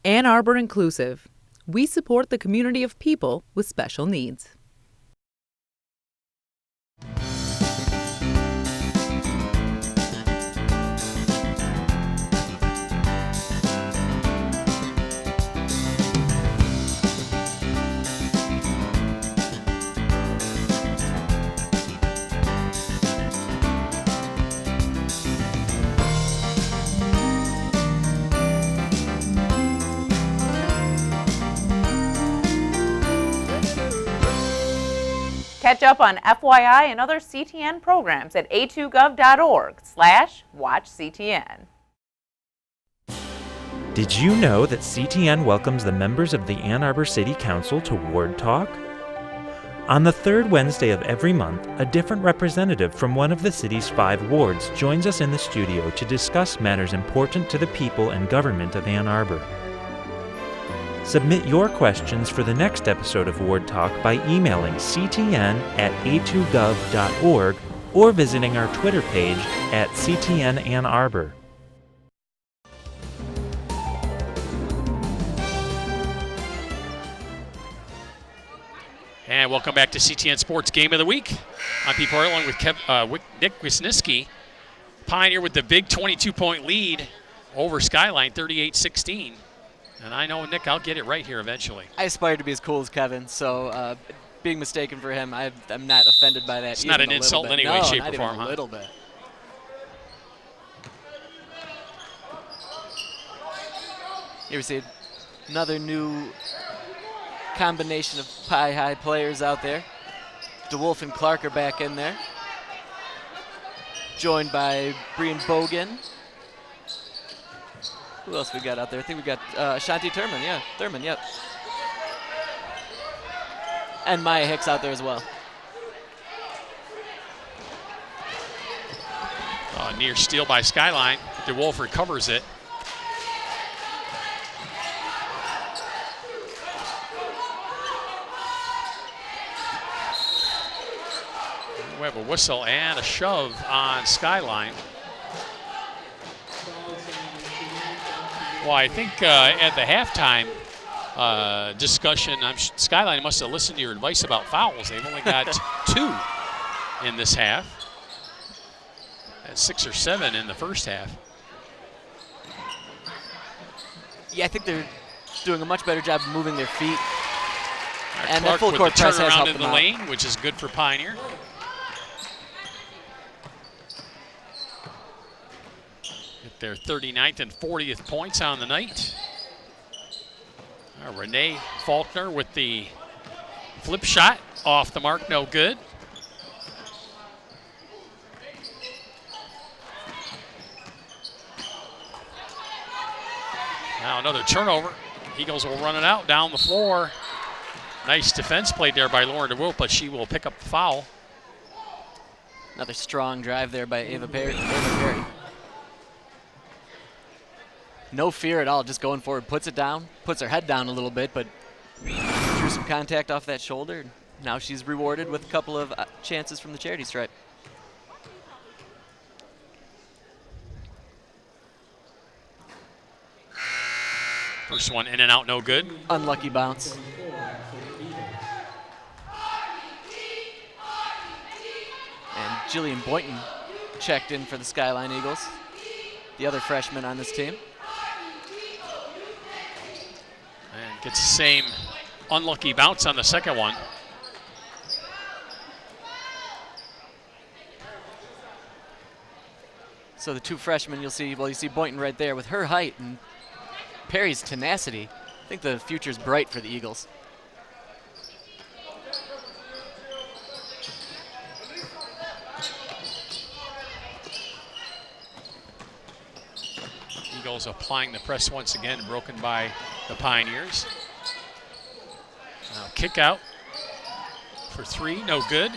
S7: Ann Arbor Inclusive. We support the community of people with special needs.
S8: Catch up on FYI and other CTN programs at a2gov.org/watchctn.
S9: Did you know that CTN welcomes the members of the Ann Arbor City Council to Ward Talk? On the third Wednesday of every month, a different representative from one of the city's 5 wards joins us in the studio to discuss matters important to the people and government of Ann Arbor. Submit your questions for the next episode of Ward Talk by emailing ctn@a2gov.org or visiting our Twitter page @CTN Ann Arbor.
S2: And welcome back to CTN Sports Game of the Week. I'm Pete Poirier along with Nick Wisniewski. Pioneer with the big 22-point lead over Skyline, 38-16. And I know, Nick, I'll get it right here eventually.
S1: I aspire to be as cool as Kevin, so being mistaken for him, I'm not offended by that.
S2: It's not an insult in any way, shape, or form,
S1: huh? A little bit. Here we see another new combination of Pie High players out there. DeWolf and Clark are back in there, joined by Brian Bogan. Who else we got out there? I think we got Shanti Thurman. Yeah, Thurman, yep. And Maya Hicks out there as well.
S2: Near steal by Skyline. DeWolf recovers it. We have a whistle and a shove on Skyline. Well, I think at the halftime discussion, Skyline must have listened to your advice about fouls. They've only got 2 in this half. At 6 or 7 in the first half.
S1: Yeah, I think they're doing a much better job of moving their feet. And
S2: Clark
S1: that full
S2: with
S1: court
S2: the
S1: press has
S2: turnaround
S1: helped
S2: in
S1: them
S2: the
S1: out.
S2: lane, which is good for Pioneer. Get their 39th and 40th points on the night. Renee Faulkner with the flip shot off the mark, no good. Now another turnover. Eagles will run it out down the floor. Nice defense played there by Lauren DeWolf, but she will pick up the foul.
S1: Another strong drive there by Ava Perry. No fear at all, just going forward. Puts it down, puts her head down a little bit, but drew some contact off that shoulder. Now she's rewarded with a couple of chances from the charity stripe.
S2: First one in and out, no good.
S1: Unlucky bounce. And Jillian Boynton checked in for the Skyline Eagles, the other freshman on this team.
S2: Gets the same unlucky bounce on the second one.
S1: So the two freshmen you'll see, well, you see Boynton right there with her height and Perry's tenacity. I think the future's bright for the Eagles.
S2: Eagles applying the press once again, broken by the Pioneers. Now kick out for three, no good.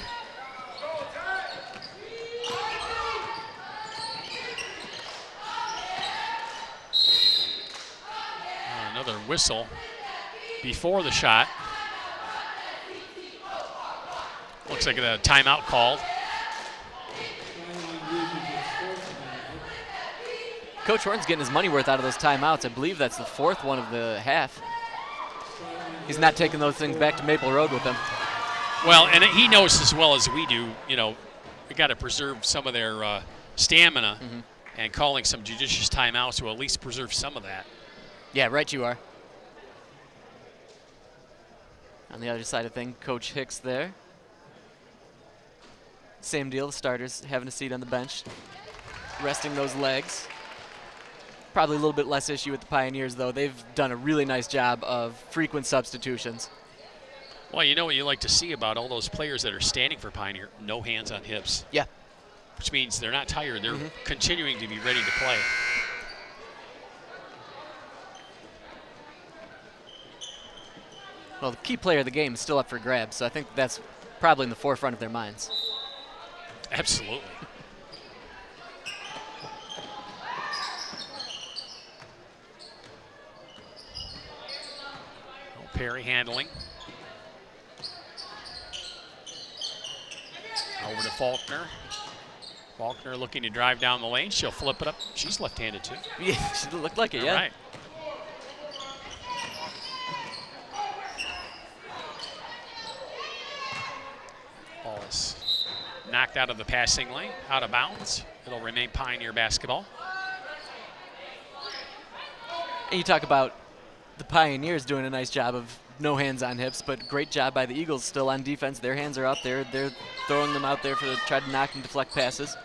S2: Another whistle before the shot. Looks like a timeout called.
S1: Coach Horton's getting his money worth out of those timeouts. I believe that's the fourth one of the half. He's not taking those things back to Maple Road with him.
S2: Well, and he knows as well as we do, you know, we got to preserve some of their stamina, and calling some judicious timeouts will at least preserve some of that.
S1: Yeah, right you are. On the other side of things, Coach Hicks there. Same deal, the starters having a seat on the bench, resting those legs. Probably a little bit less issue with the Pioneers, though. They've done a really nice job of frequent substitutions.
S2: Well, you know what you like to see about all those players that are standing for Pioneer? No hands on hips.
S1: Yeah.
S2: Which means they're not tired. They're continuing to be ready to play.
S1: Well, the key player of the game is still up for grabs, so I think that's probably in the forefront of their minds.
S2: Absolutely. Perry handling. Over to Faulkner. Faulkner looking to drive down the lane. She'll flip it up. She's left-handed too.
S1: Yeah, she looked like it,
S2: All
S1: yeah.
S2: right. Ball is knocked out of the passing lane, out of bounds. It'll remain Pioneer basketball.
S1: And you talk about the Pioneers doing a nice job of no hands on hips, but great job by the Eagles still on defense. Their hands are up there. They're throwing them out there for try to knock and deflect passes.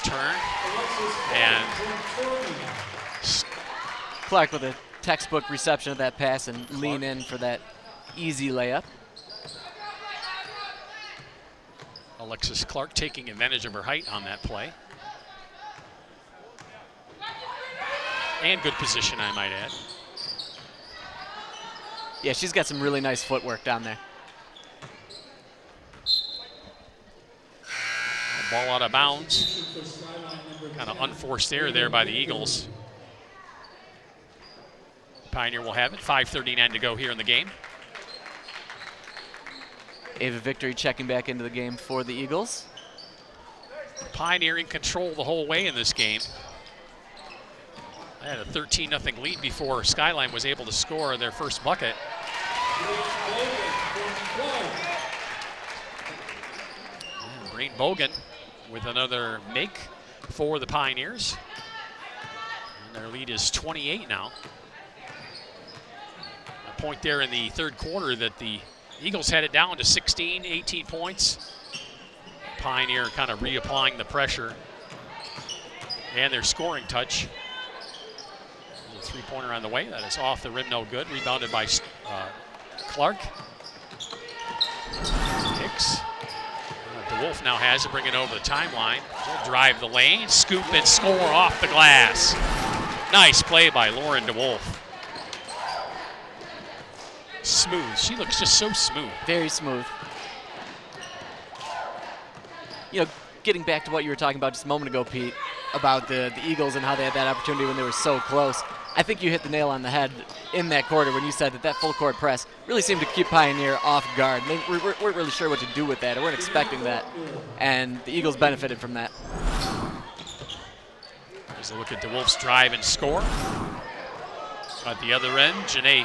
S2: Turn. And
S1: Clark with a textbook reception of that pass and lean in for that easy layup.
S2: Alexis Clark taking advantage of her height on that play. And good position, I might add.
S1: Yeah, she's got some really nice footwork down there.
S2: Ball out of bounds. Kind of unforced error there by the Eagles. Pioneer will have it. 5:39 to go here in the game.
S1: Ava Victory checking back into the game for the Eagles.
S2: Pioneer in control the whole way in this game. They had a 13-0 lead before Skyline was able to score their first bucket. And Brain Bogan with another make for the Pioneers. And their lead is 28 now. A point there in the third quarter that the Eagles had it down to 16, 18 points. Pioneer kind of reapplying the pressure and their scoring touch. There's a three-pointer on the way. That is off the rim, no good. Rebounded by Clark. Hicks. DeWolf now has it, bring it over the timeline. She'll drive the lane, scoop and score off the glass. Nice play by Lauren DeWolf. Smooth. She looks just so smooth.
S1: Very smooth. You know, getting back to what you were talking about just a moment ago, Pete, about the Eagles and how they had that opportunity when they were so close. I think you hit the nail on the head in that quarter when you said that full court press really seemed to keep Pioneer off guard. They weren't really sure what to do with that. They weren't expecting that, and the Eagles benefited from that.
S2: There's a look at DeWolf's drive and score. At the other end, Janae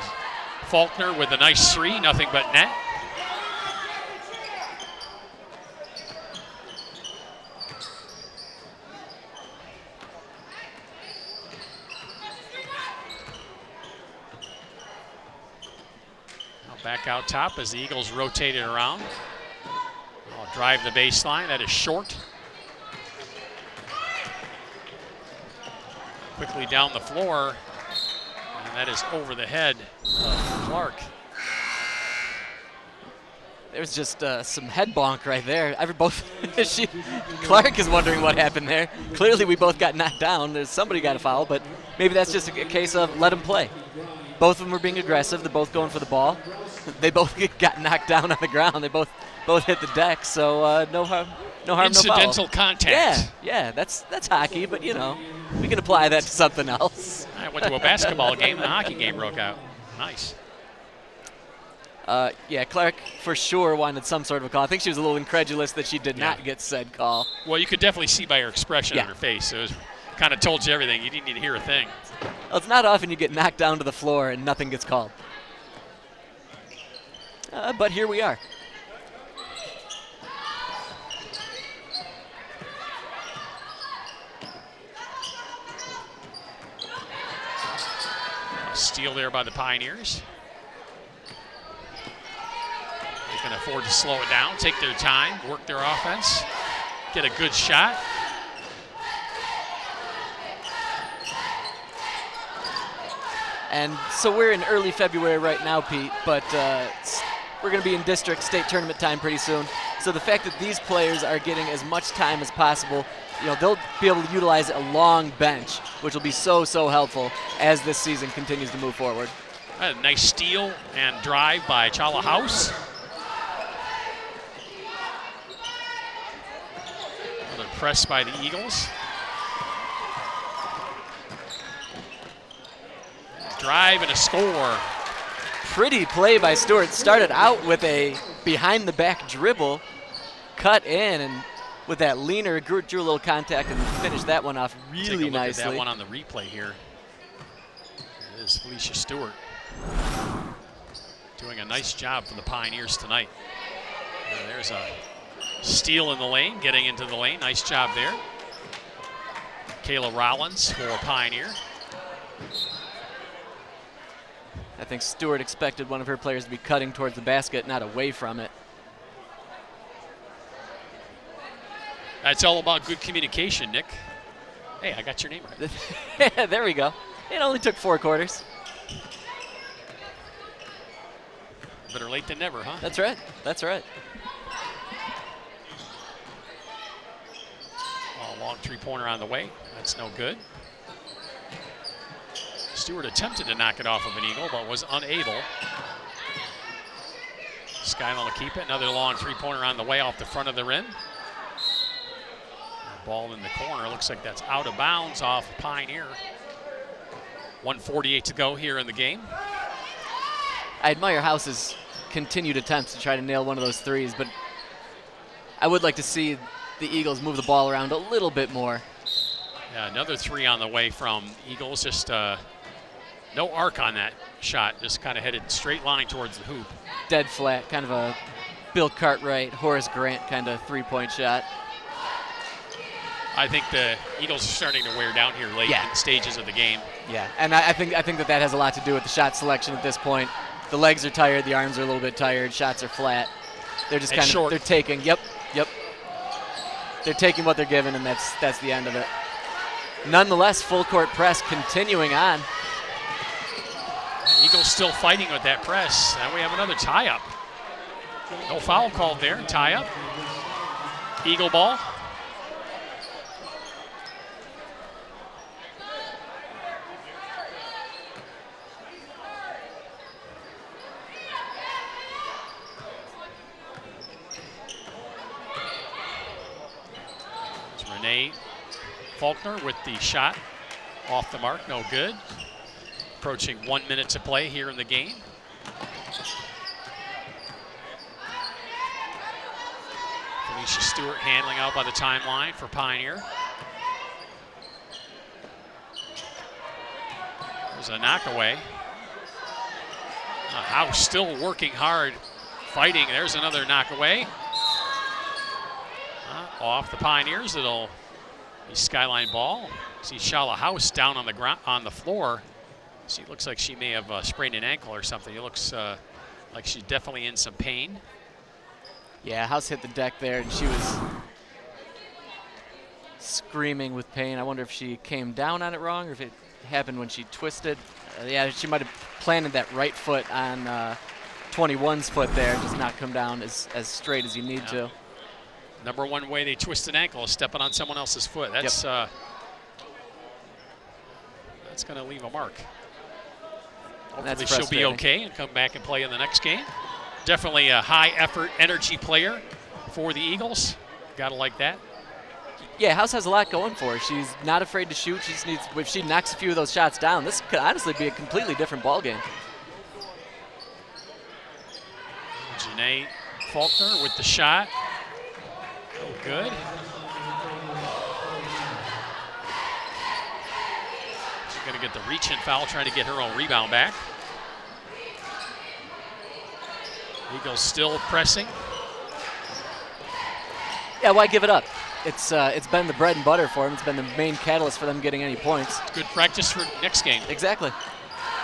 S2: Faulkner with a nice three, nothing but net. back out top as the Eagles rotate it around. I'll drive the baseline. That is short. Quickly down the floor. And that is over the head of Clark.
S1: There's just some head bonk right there. Clark is wondering what happened there. Clearly we both got knocked down. There's somebody got a foul, but maybe that's just a case of let them play. Both of them were being aggressive. They're both going for the ball. They both got knocked down on the ground. They both hit the deck, so no harm, no foul.
S2: Incidental contact.
S1: Yeah, that's hockey, but you know, we can apply that to something else.
S2: I went to a basketball game and a hockey game broke out. Nice.
S1: Yeah, Clark for sure wanted some sort of a call. I think she was a little incredulous that she did not get said call.
S2: Well, you could definitely see by her expression on her face. It was kind of told you everything. You didn't need to hear a thing.
S1: Well, it's not often you get knocked down to the floor and nothing gets called. But here we are.
S2: Steal there by the Pioneers. They can afford to slow it down, take their time, work their offense, get a good shot.
S1: And so we're in early February right now, Pete, but we're going to be in district state tournament time pretty soon. So the fact that these players are getting as much time as possible, you know, they'll be able to utilize a long bench, which will be so helpful as this season continues to move forward.
S2: A nice steal and drive by Chala House. Another press by the Eagles. Drive and a score.
S1: Pretty play by Stewart. Started out with a behind-the-back dribble, cut in, and with that leaner, drew a little contact and finished that one off really
S2: Take a look
S1: nicely.
S2: at that one on the replay here. It is Felicia Stewart doing a nice job for the Pioneers tonight. And there's a steal in the lane, getting into the lane. Nice job there. Kayla Rollins for Pioneer.
S1: I think Stewart expected one of her players to be cutting towards the basket, not away from it.
S2: That's all about good communication, Nick. Hey, I got your name right.
S1: There we go. It only took 4 quarters.
S2: Better late than never, huh?
S1: That's right. That's right.
S2: Oh, long three-pointer on the way. That's no good. Stewart attempted to knock it off of an Eagle, but was unable. Skyline will keep it. Another long three-pointer on the way off the front of the rim. Ball in the corner. Looks like that's out of bounds off Pioneer. 1:48 to go here in the game.
S1: I admire House's continued attempts to try to nail one of those threes, but I would like to see the Eagles move the ball around a little bit more.
S2: Yeah, another three on the way from Eagles. Just no arc on that shot. Just kind of headed straight line towards the hoop.
S1: Dead flat, kind of a Bill Cartwright, Horace Grant kind of three-point shot.
S2: I think the Eagles are starting to wear down here late in stages of the game.
S1: Yeah, and I think that has a lot to do with the shot selection at this point. The legs are tired, the arms are a little bit tired, shots are flat. They're just kind of, they're taking, yep. They're taking what they're given, and that's the end of it. Nonetheless, full court press continuing on.
S2: Eagles still fighting with that press, and we have another tie-up. No foul called there, tie-up. Eagle ball. Renee Faulkner with the shot off the mark, no good. Approaching 1 minute to play here in the game. Felicia Stewart handling out by the timeline for Pioneer. There's a knockaway. House still working hard, fighting. There's another knockaway. Off the Pioneers, it'll be Skyline ball. See Chala House down on the ground, on the floor. She looks like she may have sprained an ankle or something. It looks like she's definitely in some pain.
S1: Yeah, House hit the deck there, and she was screaming with pain. I wonder if she came down on it wrong or if it happened when she twisted. Yeah, she might have planted that right foot on 21's foot there and just not come down as straight as you need to.
S2: Number one way they twist an ankle is stepping on someone else's foot. That's that's going to leave a mark. Hopefully she'll be okay and come back and play in the next game. Definitely a high effort, energy player for the Eagles. Gotta like that.
S1: Yeah, House has a lot going for her. She's not afraid to shoot. She just needs, if she knocks a few of those shots down, this could honestly be a completely different ball game.
S2: Janae Faulkner with the shot. Oh, good. She's going to get the reach-in foul, trying to get her own rebound back. Eagles still pressing.
S1: Yeah, why give it up? It's been the bread and butter for them. It's been the main catalyst for them getting any points.
S2: It's good practice for next game.
S1: Exactly.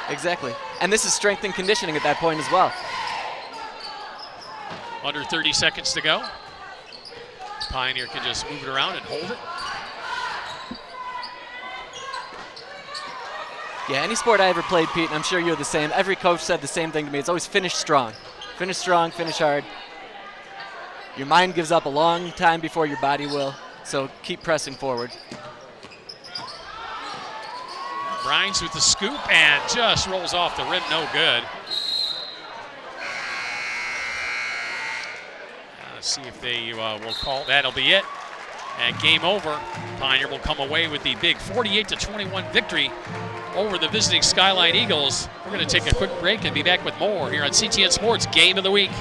S1: Exactly. And this is strength and conditioning at that point as well.
S2: Under 30 seconds to go. Pioneer can just move it around and hold it.
S1: Yeah, any sport I ever played, Pete, and I'm sure you're the same, every coach said the same thing to me. It's always finish strong. Finish strong, finish hard. Your mind gives up a long time before your body will, so keep pressing forward.
S2: Brines with the scoop and just rolls off the rim, no good. Let's see if they will call. That'll be it. And game over. Pioneer will come away with the big 48-21 victory over the visiting Skyline Eagles. We're going to take a quick break and be back with more here on CTN Sports Game of the Week.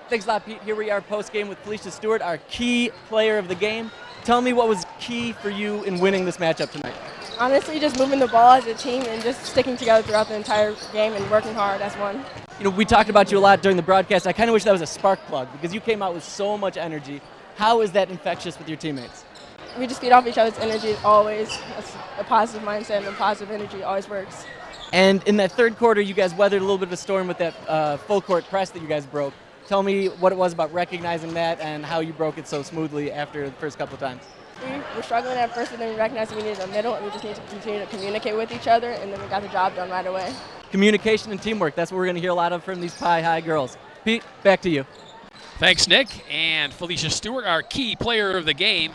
S1: Thanks a lot, Pete. Here we are post-game with Felicia Stewart, our key player of the game. Tell me what was key for you in winning this matchup tonight.
S10: Honestly, just moving the ball as a team and just sticking together throughout the entire game and working hard as one.
S1: You know, we talked about you a lot during the broadcast. I kind of wish that was a spark plug because you came out with so much energy. How is that infectious with your teammates?
S10: We just feed off each other's energy always. That's a positive mindset, and a positive energy always works.
S1: And in that third quarter, you guys weathered a little bit of a storm with that full-court press that you guys broke. Tell me what it was about recognizing that and how you broke it so smoothly after the first couple of times.
S10: We were struggling at first, and then we recognized we needed a middle, and we just need to continue to communicate with each other, and then we got the job done right away.
S1: Communication and teamwork, that's what we're going to hear a lot of from these Pi High girls. Pete, back to you.
S2: Thanks, Nick. And Felicia Stewart, our key player of the game.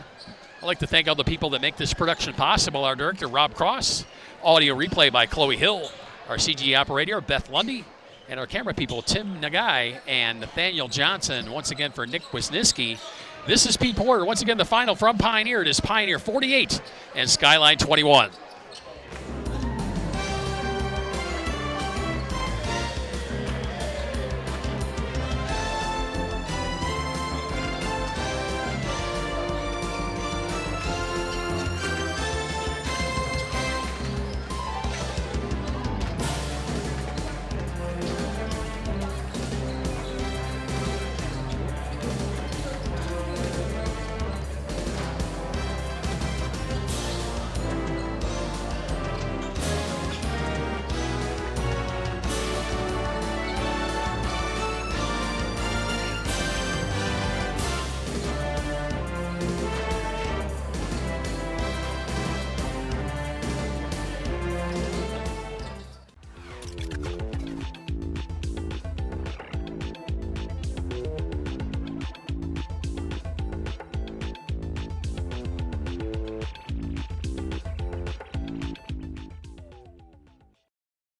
S2: I'd like to thank all the people that make this production possible. Our director, Rob Cross. Audio replay by Chloe Hill. Our CG operator, Beth Lundy. And our camera people, Tim Nagai and Nathaniel Johnson. Once again for Nick Wisniewski. This is Pete Porter. Once again, the final from Pioneer. It is Pioneer 48 and Skyline 21.